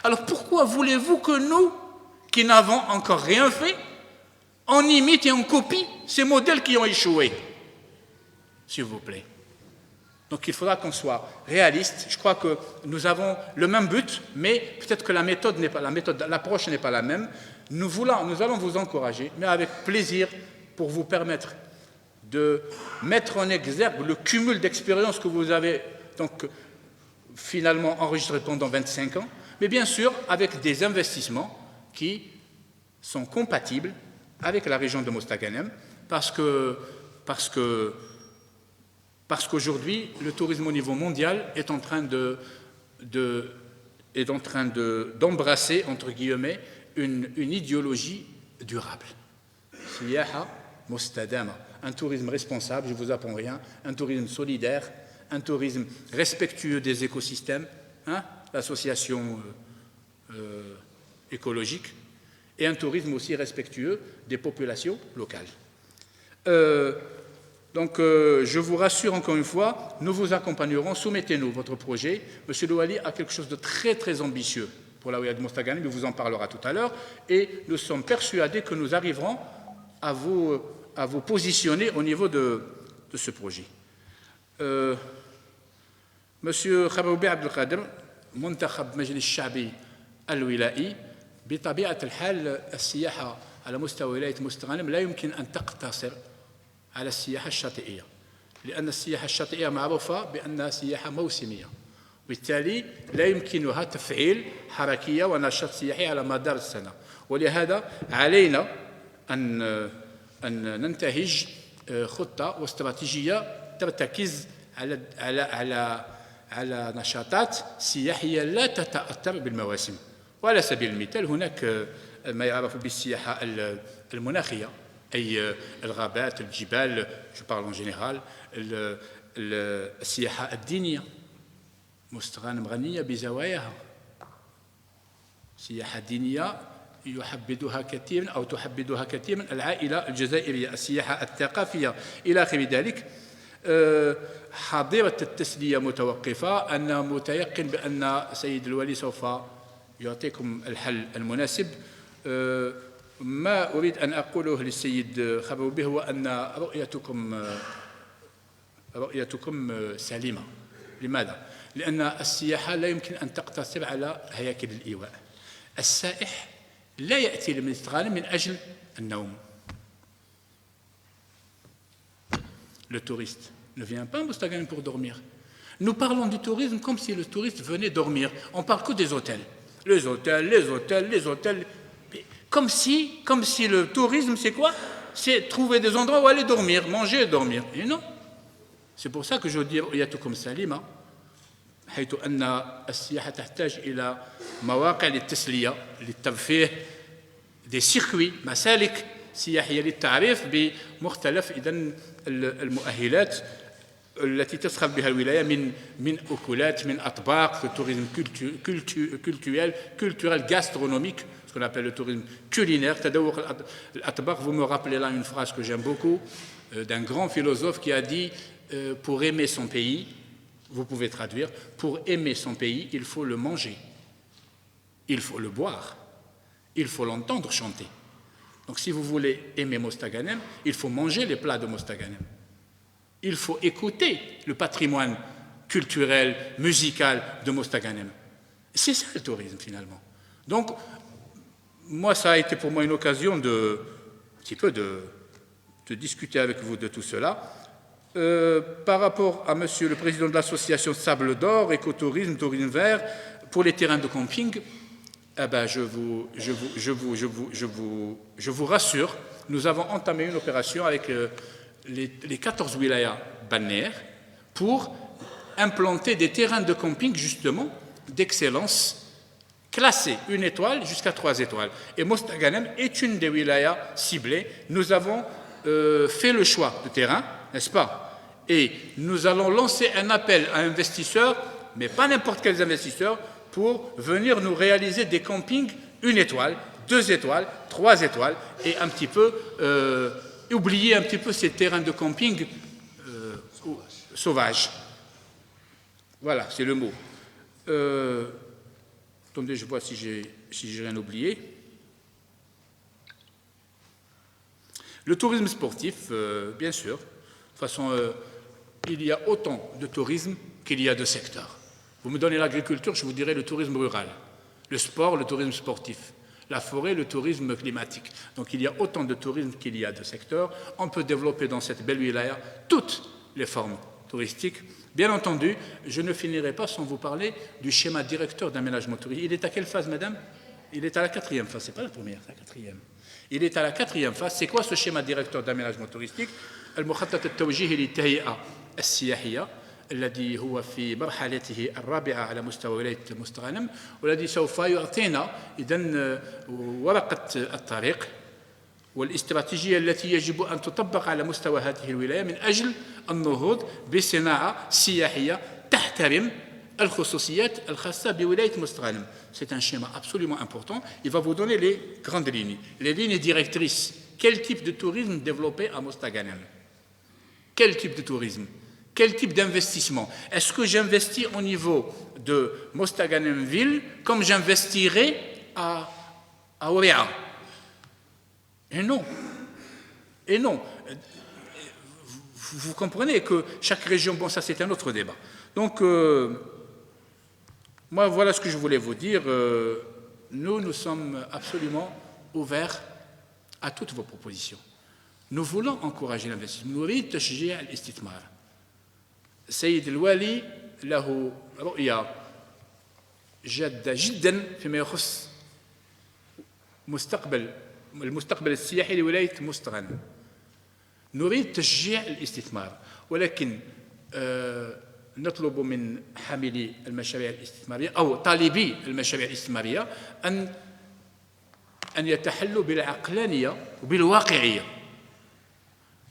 Alors, pourquoi voulez-vous que nous, qui n'avons encore rien fait, on imite et on copie ces modèles qui ont échoué, s'il vous plaît. Donc il faudra qu'on soit réaliste. Je crois que nous avons le même but, mais peut-être que l'approche n'est pas la même. Nous allons vous encourager, mais avec plaisir, pour vous permettre de mettre en exergue le cumul d'expériences que vous avez donc finalement enregistré pendant 25 ans, mais bien sûr avec des investissements qui sont compatibles avec la région de Mostaganem, parce qu'aujourd'hui, le tourisme au niveau mondial est en train d'embrasser, entre guillemets, une idéologie durable. Siyaha Mostadama, un tourisme responsable, je ne vous apprends rien, un tourisme solidaire, un tourisme respectueux des écosystèmes, l'association écologique, et un tourisme aussi respectueux des populations locales. Donc, je vous rassure encore une fois, nous vous accompagnerons, soumettez-nous votre projet. Monsieur Louali a quelque chose de très très ambitieux pour la wilaya de Mostaganem, il vous en parlera tout à l'heure, et nous sommes persuadés que nous arriverons à vous positionner au niveau de ce projet. Monsieur Khaboubi Abdelkader, منتخب مجلس الشعبي الولائي، بطبيعة الحال السياحة على مستوى ولاية مستغانم لا يمكن أن تقتصر على السياحة الشاطئية، لأن السياحة الشاطئية معروفة بأنها سياحة موسمية، وبالتالي لا يمكنها تفعيل حركية ونشاط سياحي على مدار السنة، ولهذا علينا أن ننتهج خطة واستراتيجية ترتكز على نشاطات سياحية لا تتأثر بالمواسم. وعلى سبيل المثال هناك ما يعرف بالسياحة المناخية، أي الغابات الجبال je parle en général السياحة الدينية مستغانم غنية بزواياها سياحة دينية يحبذها كثيرا أو تحبذها كثيرا العائلة الجزائرية السياحة الثقافية إلى آخر ذلك حاضرة التسلية متوقفة أنا متيقن بأن سيد الوالي سوف يعطيكم الحل المناسب ما أريد أن أقوله للسيد خبرو به هو أن رؤيتكم سليمة لماذا؟ لأن السياحة لا يمكن أن تقتصر على هياكل الإيواء السائح لا يأتي لمستغانم من أجل النوم Le touriste ne vient pas à Mostaganem pour dormir. Nous parlons du tourisme comme si le touriste venait dormir. On parle que des hôtels. Les hôtels. Comme si le tourisme, c'est quoi? C'est trouver des endroits où aller dormir, manger et dormir. Et non. C'est pour ça que je dis رؤيتكم سليمة حيث أن السياحة تحتاج إلى مواقع للتسلية للترفيه des circuits مسالك سياحية للتعريف بمختلف إذن المؤهلات التي تسخر بها الولاية من أكلات من أطباق le tourisme culturel gastronomique ce qu'on appelle le tourisme culinaire تذوق الأطباق. Vous me rappelez là une phrase que j'aime beaucoup d'un grand philosophe qui a dit pour aimer son pays, vous pouvez traduire, pour aimer son pays, il faut le manger, il faut le boire, il faut l'entendre chanter. Donc si vous voulez aimer Mostaganem, il faut manger les plats de Mostaganem. Il faut écouter le patrimoine culturel, musical de Mostaganem. C'est ça le tourisme finalement. Donc, moi, ça a été pour moi une occasion un petit peu de discuter avec vous de tout cela. Par rapport à Monsieur le Président de l'association Sable d'Or, écotourisme, tourisme vert, pour les terrains de camping, je vous rassure, nous avons entamé une opération avec les 14 wilayas balnéaires pour implanter des terrains de camping justement d'excellence classés 1 étoile jusqu'à 3 étoiles. Et Mostaganem est une des wilayas ciblées. Nous avons fait le choix de terrain, n'est-ce pas? Et nous allons lancer un appel à investisseurs, mais pas n'importe quels investisseurs, pour venir nous réaliser des campings 1 étoile, 2 étoiles, 3 étoiles, et un petit peu oublier un petit peu ces terrains de camping sauvages. Voilà, c'est le mot. Attendez, je vois si j'ai rien oublié. Le tourisme sportif, bien sûr. De toute façon, il y a autant de tourisme qu'il y a de secteurs. Vous me donnez l'agriculture, je vous dirai le tourisme rural. Le sport, le tourisme sportif. La forêt, le tourisme climatique. Donc il y a autant de tourisme qu'il y a de secteurs. On peut développer dans cette belle wilaya toutes les formes touristiques. Bien entendu, je ne finirai pas sans vous parler du schéma directeur d'aménagement touristique. Il est à quelle phase, madame? Il est à la 4e phase, c'est pas la première, c'est la 4e. Il est à la 4e phase. C'est quoi ce schéma directeur d'aménagement touristique? المخطط التوجيهي للتهيئة السياحية الذي هو في مرحلته الرابعة على مستوى ولاية مستغانم والذي سوف يعطينا إذن ورقة الطريق والاستراتيجية التي يجب أن تطبق على مستوى هذه الولاية من أجل النهوض بصناعة سياحية تحترم الخصوصيات الخاصة بولاية مستغانم. C'est un schéma absolument important. Il va vous donner les grandes lignes, les lignes directrices. Quel type de tourisme développer à Mostaganem? Quel type de tourisme? Quel type d'investissement? Est-ce que j'investis au niveau de Mostaganem ville comme j'investirais à Ouria? Et non. Et non. Vous comprenez que chaque région, bon, ça c'est un autre débat. Donc, moi, voilà ce que je voulais vous dire. Nous sommes absolument ouverts à toutes vos propositions. Nous voulons encourager l'investissement. نريد تشجيع الاستثمار. السيد الوالي له رؤية جادة جدا فيما يخص المستقبل السياحي لولاية مستغانم. نريد تشجيع الاستثمار ولكن نطلب من حاملي المشاريع الاستثمارية أو طالبي المشاريع الاستثمارية أن يتحلوا بالعقلانية وبالواقعية.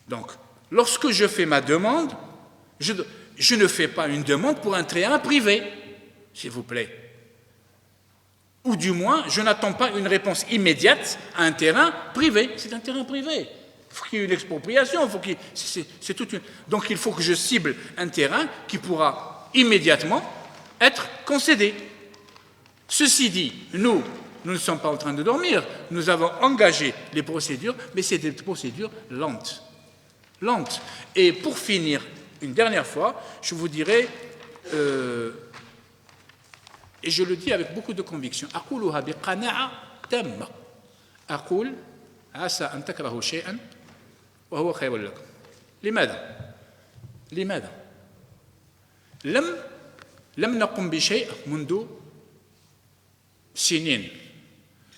Donc, lorsque je fais ma demande, je ne fais pas une demande pour un terrain privé, s'il vous plaît. Ou du moins, je n'attends pas une réponse immédiate à un terrain privé. C'est un terrain privé. Il faut qu'il y ait une expropriation. C'est toute une... Donc il faut que je cible un terrain qui pourra immédiatement être concédé. Ceci dit, nous ne sommes pas en train de dormir. Nous avons engagé les procédures, mais c'est des procédures lentes. Lentes. Et pour finir, une dernière fois, je vous dirai... et je le dis avec beaucoup de conviction. أقولها بقناعة تامة. أقول عسى أن تكرهوا شيئا وهو خير لكم. لماذا؟ لم نقم بشيء منذ سنين.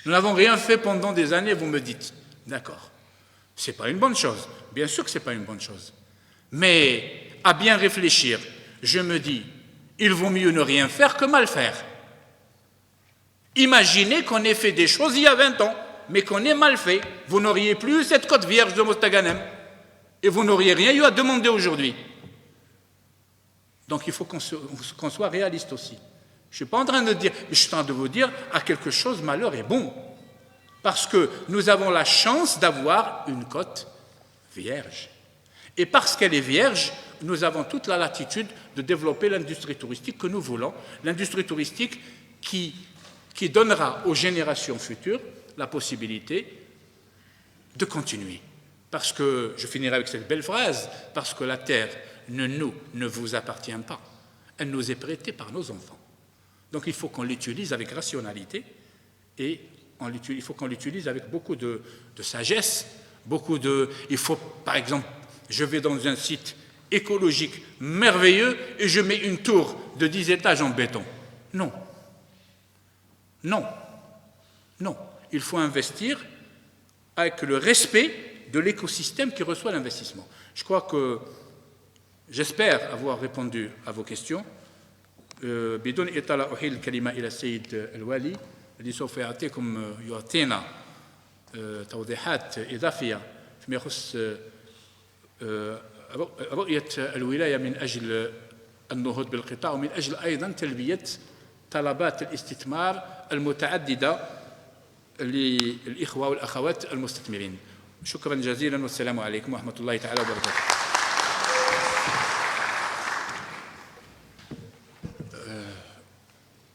Nous n'avons rien fait pendant des années, vous me dites. D'accord. Ce n'est pas une bonne chose. Bien sûr que ce n'est pas une bonne chose. Mais à bien réfléchir, je me dis, il vaut mieux ne rien faire que mal faire. Imaginez qu'on ait fait des choses il y a 20 ans, mais qu'on ait mal fait. Vous n'auriez plus cette côte vierge de Mostaganem. Et vous n'auriez rien eu à demander aujourd'hui. Donc il faut qu'on soit réaliste aussi. Je ne suis pas en train de dire, mais je suis en train de vous dire, à quelque chose, malheur est bon. Parce que nous avons la chance d'avoir une côte vierge. Et parce qu'elle est vierge, nous avons toute la latitude de développer l'industrie touristique que nous voulons. L'industrie touristique qui donnera aux générations futures la possibilité de continuer. Parce que, je finirai avec cette belle phrase, parce que la terre ne vous appartient pas. Elle nous est prêtée par nos enfants. Donc il faut qu'on l'utilise avec rationalité et il faut qu'on l'utilise avec beaucoup de sagesse, il faut, par exemple, je vais dans un site écologique merveilleux et je mets une tour de 10 étages en béton. Non. Non, il faut investir avec le respect de l'écosystème qui reçoit l'investissement. J'espère avoir répondu à vos questions. بدون إطالة أحيل الكلمة إلى السيد الوالي الذي سوف يعطينا توضيحات إضافية فيما يخص رؤية الولاية من أجل النهوض بالقطاع ومن أجل أيضا تلبية طلبات الاستثمار المتعددة للإخوة والأخوات المستثمرين. شكرا جزيلا والسلام عليكم ورحمة الله تعالى وبركاته.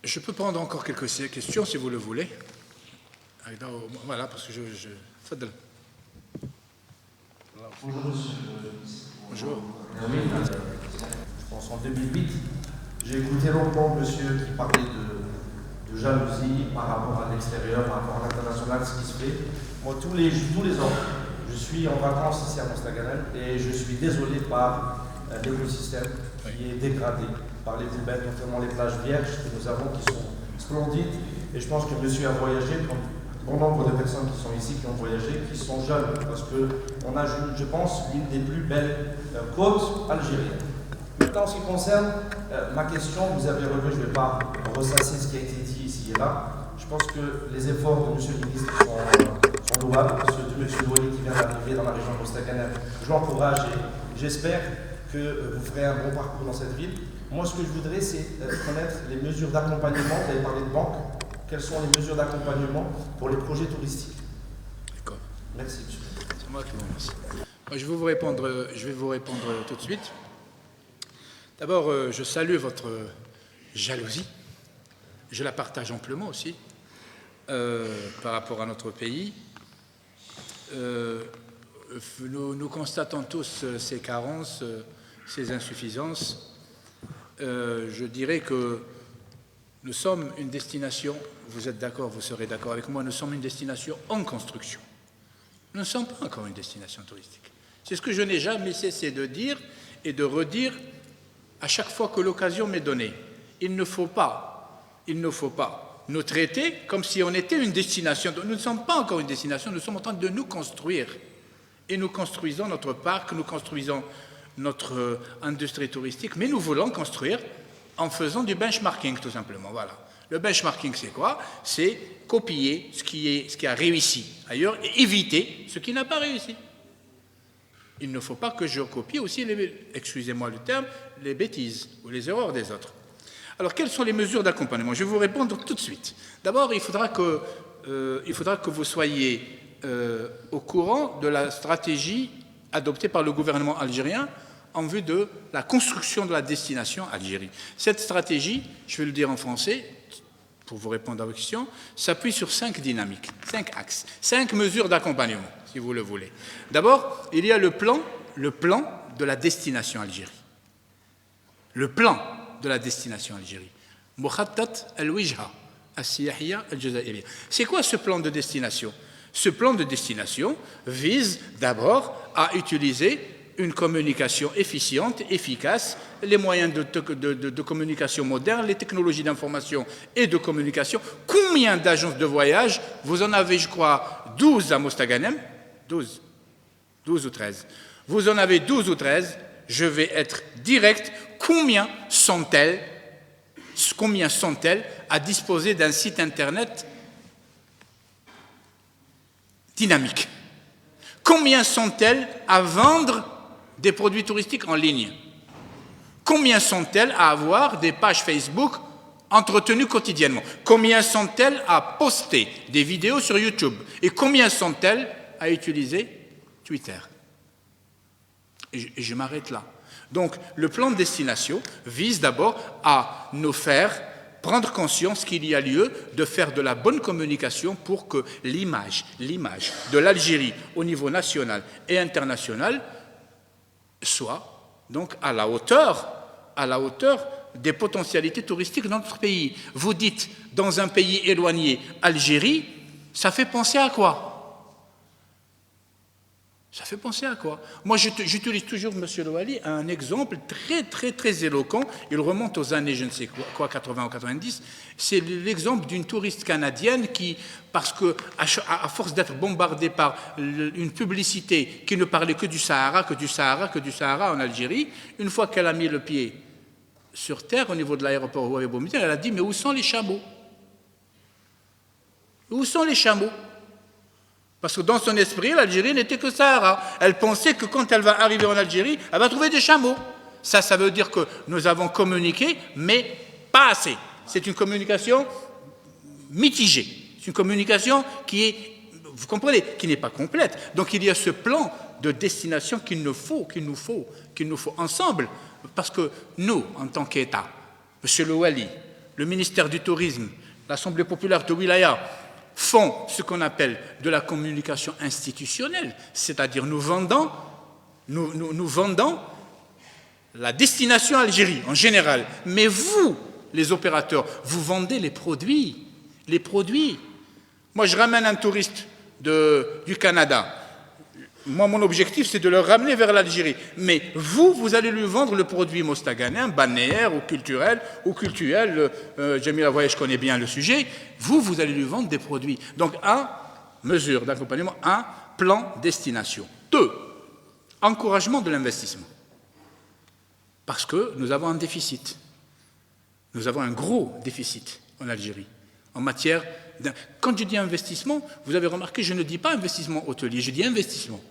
Je peux prendre encore quelques questions si vous le voulez. Voilà, parce que je... Fadl. Bonjour, monsieur. Bonjour. Je pense en 2008, j'ai écouté longtemps monsieur qui parlait de jalousie par rapport à l'extérieur, par rapport à l'international, ce qui se fait. Moi, tous les ans, je suis en vacances ici à Mostaganem et je suis désolé par l'écosystème qui est dégradé par les poubelles, notamment les plages vierges que nous avons qui sont splendides. Et je pense que monsieur a voyagé, comme bon nombre de personnes qui sont ici, qui ont voyagé, qui sont jeunes, parce qu'on a, je pense, une des plus belles côtes algériennes. Maintenant, en ce qui concerne ma question, vous avez relevé, je ne vais pas ressasser ce qui a été dit ici et là. Je pense que les efforts de monsieur le ministre sont louables, ceux de monsieur Wali qui vient d'arriver dans la région de Mostaganem. Je l'encourage et j'espère que vous ferez un bon parcours dans cette ville. Moi, ce que je voudrais, c'est connaître les mesures d'accompagnement. Vous avez parlé de banque. Quelles sont les mesures d'accompagnement pour les projets touristiques? D'accord. Merci, monsieur. C'est moi qui vous remercie. Je vais vous répondre tout de suite. D'abord, je salue votre jalousie. Je la partage amplement aussi par rapport à notre pays. Nous constatons tous ces carences, ces insuffisances. Je dirais que nous sommes une destination, vous êtes d'accord, vous serez d'accord avec moi, nous sommes une destination en construction. Nous ne sommes pas encore une destination touristique. C'est ce que je n'ai jamais cessé de dire et de redire à chaque fois que l'occasion m'est donnée. Il ne faut pas nous traiter comme si on était une destination. Nous ne sommes pas encore une destination, nous sommes en train de nous construire. Et nous construisons notre parc, nous construisons notre industrie touristique, mais nous voulons construire en faisant du benchmarking, tout simplement. Voilà. Le benchmarking, c'est quoi? C'est copier ce qui a réussi ailleurs et éviter ce qui n'a pas réussi. il ne faut pas que je copie aussi, excusez-moi le terme, les bêtises ou les erreurs des autres. Alors, quelles sont les mesures d'accompagnement? Je vais vous répondre tout de suite. D'abord, il faudra que vous soyez au courant de la stratégie adoptée par le gouvernement algérien en vue de la construction de la destination Algérie. Cette stratégie, je vais le dire en français, pour vous répondre à vos questions, s'appuie sur 5 dynamiques, 5 axes, 5 mesures d'accompagnement, si vous le voulez. D'abord, il y a le plan de la destination Algérie. Le plan de la destination Algérie. Mukhattat al-Wijha, as-Siyahiyya al-Jazairiyya. C'est quoi ce plan de destination? Ce plan de destination vise d'abord à utiliser une communication efficiente, efficace, les moyens de communication modernes, les technologies d'information et de communication. Combien d'agences de voyage? Vous en avez, je crois, 12 à Mostaganem. 12 ou 13. Vous en avez 12 ou 13. Je vais être direct. Combien sont-elles à disposer d'un site Internet dynamique? Combien sont-elles à vendre des produits touristiques en ligne? Combien sont-elles à avoir des pages Facebook entretenues quotidiennement? Combien sont-elles à poster des vidéos sur YouTube? Et combien sont-elles à utiliser Twitter? Et je m'arrête là. Donc, le plan de destination vise d'abord à nous faire prendre conscience qu'il y a lieu de faire de la bonne communication pour que l'image de l'Algérie au niveau national et international soit donc à la hauteur des potentialités touristiques de notre pays. Vous dites, dans un pays éloigné, Algérie, ça fait penser à quoi? Ça fait penser à quoi? Moi, j'utilise toujours, Monsieur Louali, un exemple très éloquent. Il remonte aux années, je ne sais quoi, 80 ou 90. C'est l'exemple d'une touriste canadienne qui, parce que, à force d'être bombardée par une publicité qui ne parlait que du Sahara en Algérie, une fois qu'elle a mis le pied sur terre, au niveau de l'aéroport Houari Boumediene, elle a dit, mais où sont les chameaux? Où sont les chameaux? Parce que dans son esprit, l'Algérie n'était que Sahara. Elle pensait que quand elle va arriver en Algérie, elle va trouver des chameaux. Ça veut dire que nous avons communiqué, mais pas assez. C'est une communication mitigée. C'est une communication qui est, vous comprenez, qui n'est pas complète. Donc il y a ce plan de destination qu'il nous faut ensemble. Parce que nous, en tant qu'État, M. Louali, le ministère du Tourisme, l'Assemblée populaire de Wilaya, font ce qu'on appelle de la communication institutionnelle, c'est-à-dire nous vendons la destination Algérie en général. Mais vous, les opérateurs, vous vendez les produits. Moi, je ramène un touriste du Canada. Moi, mon objectif, c'est de le ramener vers l'Algérie. Mais vous allez lui vendre le produit mostaganéen, balnéaire ou culturel, Jamila Voyage, je connais bien le sujet. Vous allez lui vendre des produits. Donc, mesure d'accompagnement, plan destination. 2, encouragement de l'investissement. Parce que nous avons un déficit. Nous avons un gros déficit en Algérie. En matière quand je dis investissement, vous avez remarqué, je ne dis pas investissement hôtelier, je dis investissement.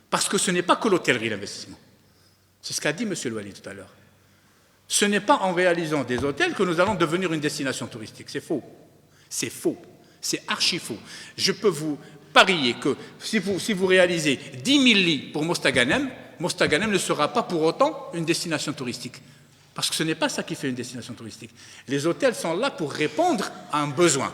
Parce que ce n'est pas que l'hôtellerie, l'investissement. C'est ce qu'a dit M. Louali tout à l'heure. Ce n'est pas en réalisant des hôtels que nous allons devenir une destination touristique. C'est faux. C'est faux. C'est archi faux. Je peux vous parier que si vous réalisez 10 000 lits pour Mostaganem, Mostaganem ne sera pas pour autant une destination touristique. Parce que ce n'est pas ça qui fait une destination touristique. Les hôtels sont là pour répondre à un besoin.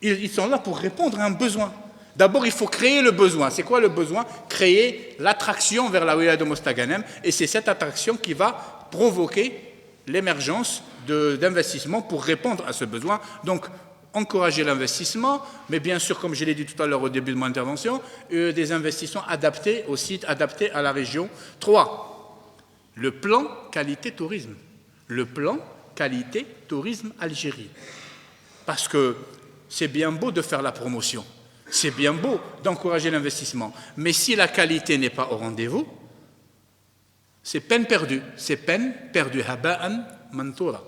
Ils sont là pour répondre à un besoin. D'abord, il faut créer le besoin. C'est quoi le besoin? Créer l'attraction vers la wilaya de Mostaganem. Et c'est cette attraction qui va provoquer l'émergence d'investissements pour répondre à ce besoin. Donc, encourager l'investissement, mais bien sûr, comme je l'ai dit tout à l'heure au début de mon intervention, des investissements adaptés au site, adaptés à la région. 3. Le plan qualité tourisme. Le plan qualité tourisme Algérie. Parce que c'est bien beau de faire la promotion, c'est bien beau d'encourager l'investissement, mais si la qualité n'est pas au rendez-vous, c'est peine perdue, haba'an mantoura.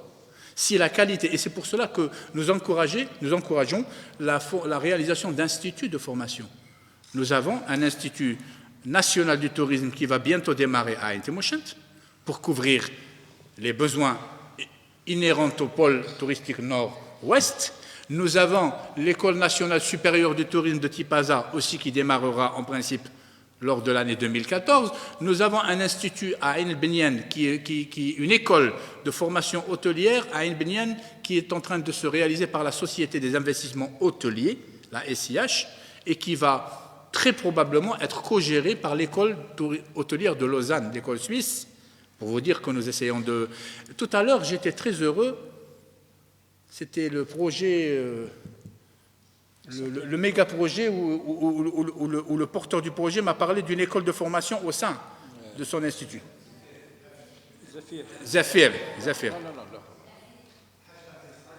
Si la qualité, et c'est pour cela que nous encourageons la réalisation d'instituts de formation. Nous avons un institut national du tourisme qui va bientôt démarrer à Intimouchent pour couvrir les besoins inhérents au pôle touristique nord-ouest. Nous avons l'École nationale supérieure du tourisme de Tipaza aussi qui démarrera en principe lors de l'année 2014. Nous avons un institut à Ain el-Benyan, une école de formation hôtelière à Ain el-Benyan qui est en train de se réaliser par la Société des investissements hôteliers, la SIH, et qui va très probablement être co-gérée par l'école hôtelière de Lausanne, l'école suisse, pour vous dire que nous essayons de... Tout à l'heure, j'étais très heureux. C'était le projet, le méga projet où le porteur du projet m'a parlé d'une école de formation au sein de son institut. Zafir.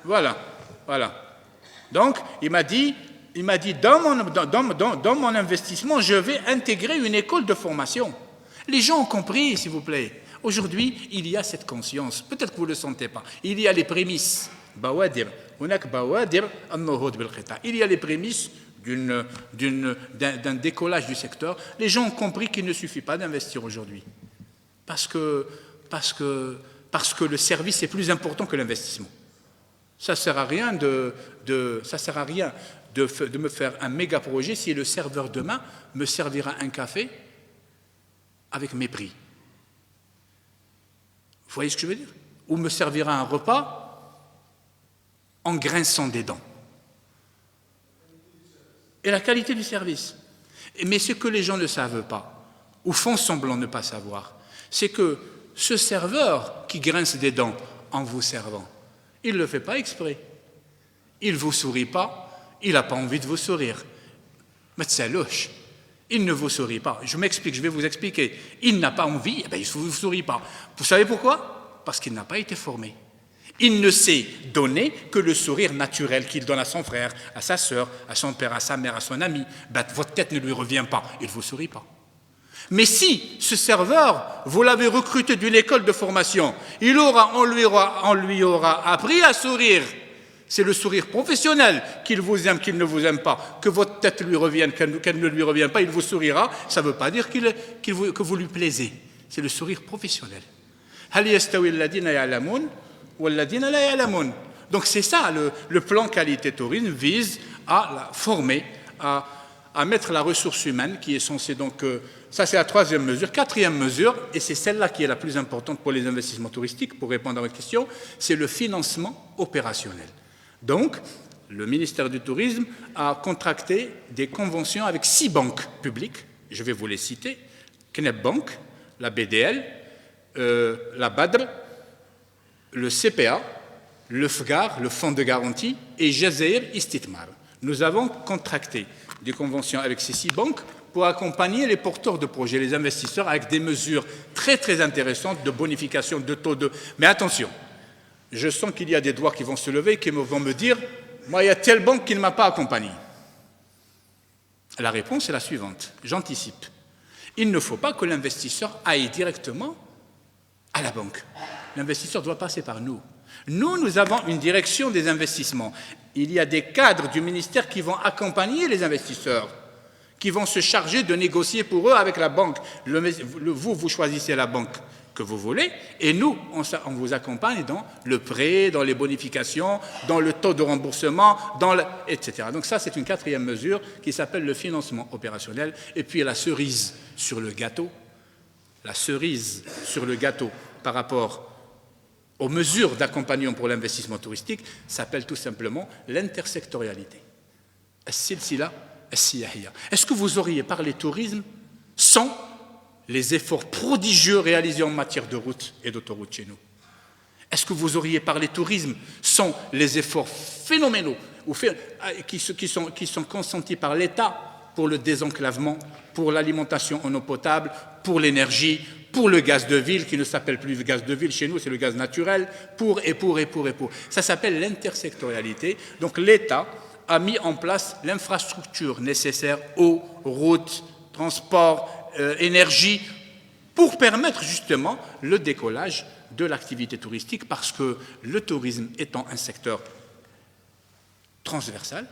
Voilà. Donc, il m'a dit, dans mon investissement, je vais intégrer une école de formation. Les gens ont compris, s'il vous plaît. Aujourd'hui, il y a cette conscience. Peut-être que vous ne le sentez pas. Il y a les prémices. Il y a les prémices d'un décollage du secteur. Les gens ont compris qu'il ne suffit pas d'investir aujourd'hui. Parce que le service est plus important que l'investissement. Ça ne sert à rien de me faire un méga projet si le serveur demain me servira un café avec mépris. Vous voyez ce que je veux dire? Ou me servira un repas en grinçant des dents. Et la qualité du service. Mais ce que les gens ne savent pas, ou font semblant de ne pas savoir, c'est que ce serveur qui grince des dents en vous servant, il ne le fait pas exprès. Il ne vous sourit pas, il n'a pas envie de vous sourire. Mais c'est louche. Il ne vous sourit pas. Je m'explique, je vais vous expliquer. Il n'a pas envie, il ne vous sourit pas. Vous savez pourquoi? Parce qu'il n'a pas été formé. Il ne sait donner que le sourire naturel qu'il donne à son frère, à sa sœur, à son père, à sa mère, à son ami. Votre tête ne lui revient pas, il ne vous sourit pas. Mais si ce serveur, vous l'avez recruté d'une école de formation, on lui aura appris à sourire. C'est le sourire professionnel qu'il vous aime, qu'il ne vous aime pas. Que votre tête lui revienne, qu'elle ne lui revienne pas, il vous sourira. Ça ne veut pas dire que vous lui plaisez. C'est le sourire professionnel. Donc c'est ça, le plan qualité tourisme vise à former, à mettre la ressource humaine qui est censée donc... ça c'est la troisième mesure. Quatrième mesure, et c'est celle-là qui est la plus importante pour les investissements touristiques, pour répondre à votre question, c'est le financement opérationnel. Donc, le ministère du Tourisme a contracté des conventions avec 6 banques publiques, je vais vous les citer, Kneb Bank, la BDL, la Badr, le CPA, le FGAR, le Fonds de garantie, et Jazeer Istithmar. Nous avons contracté des conventions avec ces 6 banques pour accompagner les porteurs de projets, les investisseurs, avec des mesures très très intéressantes de bonification de taux de... Mais attention, je sens qu'il y a des doigts qui vont se lever et qui vont me dire « Moi, il y a telle banque qui ne m'a pas accompagné. » La réponse est la suivante, j'anticipe. Il ne faut pas que l'investisseur aille directement à la banque. L'investisseur doit passer par nous. Nous avons une direction des investissements. Il y a des cadres du ministère qui vont accompagner les investisseurs, qui vont se charger de négocier pour eux avec la banque. Vous choisissez la banque que vous voulez, et nous, on vous accompagne dans le prêt, dans les bonifications, dans le taux de remboursement, etc. Donc ça, c'est une quatrième mesure qui s'appelle le financement opérationnel. Et puis la cerise sur le gâteau, par rapport aux mesures d'accompagnement pour l'investissement touristique, s'appelle tout simplement l'intersectorialité. Est-ce que vous auriez parlé tourisme sans les efforts prodigieux réalisés en matière de routes et d'autoroutes chez nous? Est-ce que vous auriez parlé tourisme sans les efforts phénoménaux qui sont consentis par l'État pour le désenclavement, pour l'alimentation en eau potable, pour l'énergie, pour le gaz de ville, qui ne s'appelle plus le gaz de ville chez nous, c'est le gaz naturel, pour. Ça s'appelle l'intersectorialité. Donc l'État a mis en place l'infrastructure nécessaire, eau, routes, transport, énergie, pour permettre justement le décollage de l'activité touristique, parce que le tourisme étant un secteur transversal,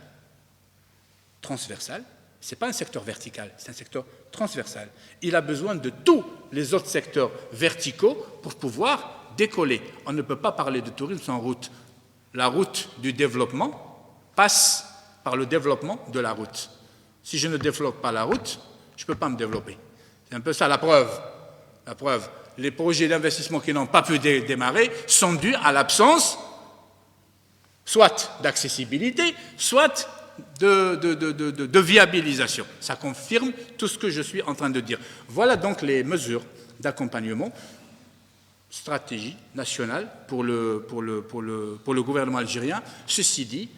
Ce n'est pas un secteur vertical, c'est un secteur transversal. Il a besoin de tous les autres secteurs verticaux pour pouvoir décoller. On ne peut pas parler de tourisme sans route. La route du développement passe par le développement de la route. Si je ne développe pas la route, je ne peux pas me développer. C'est un peu ça la preuve. La preuve. Les projets d'investissement qui n'ont pas pu démarrer sont dus à l'absence soit d'accessibilité, soit de viabilisation. Ça confirme tout ce que je suis en train de dire. Voilà donc les mesures d'accompagnement, stratégie nationale pour le gouvernement algérien. Ceci dit,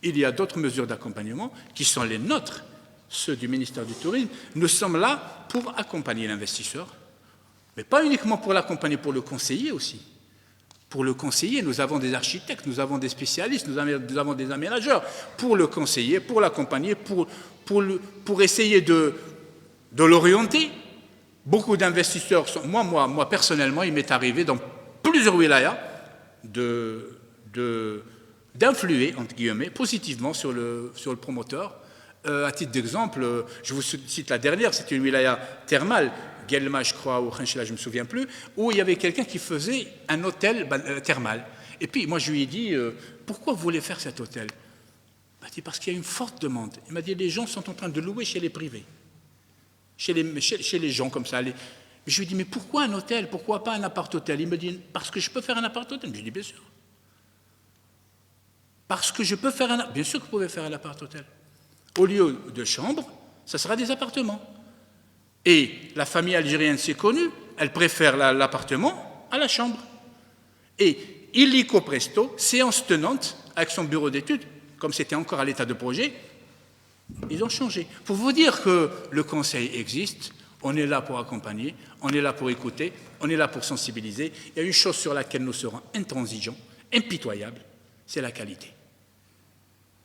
il y a d'autres mesures d'accompagnement qui sont les nôtres, ceux du ministère du Tourisme. Nous sommes là pour accompagner l'investisseur, mais pas uniquement pour l'accompagner, pour le conseiller aussi. Pour le conseiller, nous avons des architectes, nous avons des spécialistes, nous avons des aménageurs. Pour le conseiller, pour l'accompagner, pour essayer de l'orienter. Beaucoup d'investisseurs sont... Moi, personnellement, il m'est arrivé dans plusieurs wilayas d'influer, entre guillemets, positivement sur le promoteur. À titre d'exemple, je vous cite la dernière, c'était une wilaya thermale, Guelma, je crois, ou Khenchela, je ne me souviens plus, où il y avait quelqu'un qui faisait un hôtel thermal. Et puis, moi, je lui ai dit, pourquoi vous voulez faire cet hôtel? Il m'a dit, parce qu'il y a une forte demande. Il m'a dit, les gens sont en train de louer chez les privés, chez les gens comme ça. Je lui ai dit, mais pourquoi un hôtel? Pourquoi pas un appart-hôtel? Il me dit, parce que je peux faire un appart-hôtel. Je lui ai dit, bien sûr. Parce que je peux faire un... Bien sûr que vous pouvez faire un appart-hôtel. Au lieu de chambres, ça sera des appartements. Et la famille algérienne, c'est connu, elle préfère l'appartement à la chambre. Et illico presto, séance tenante, avec son bureau d'études, comme c'était encore à l'état de projet, ils ont changé. Pour vous dire que le conseil existe, on est là pour accompagner, on est là pour écouter, on est là pour sensibiliser. Il y a une chose sur laquelle nous serons intransigeants, impitoyables, c'est la qualité.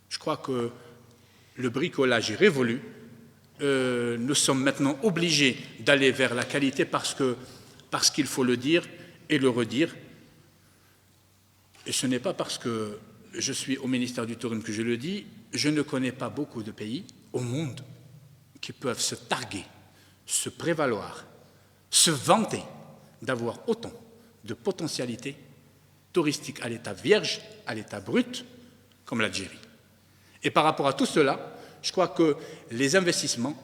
Je crois que le bricolage est révolu. Nous sommes maintenant obligés d'aller vers la qualité parce qu'il faut le dire et le redire. Et ce n'est pas parce que je suis au ministère du Tourisme que je le dis. Je ne connais pas beaucoup de pays au monde qui peuvent se targuer, se prévaloir, se vanter d'avoir autant de potentialités touristiques à l'état vierge, à l'état brut, comme l'Algérie. Et par rapport à tout cela, je crois que les investissements,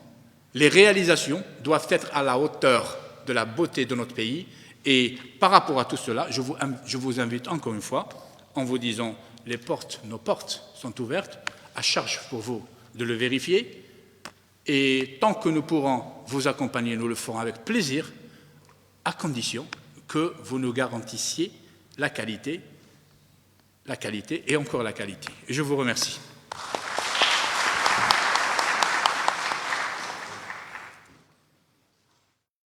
les réalisations doivent être à la hauteur de la beauté de notre pays. Et par rapport à tout cela, je vous invite encore une fois, en vous disant, nos portes sont ouvertes, à charge pour vous de le vérifier. Et tant que nous pourrons vous accompagner, nous le ferons avec plaisir, à condition que vous nous garantissiez la qualité et encore la qualité. Et je vous remercie.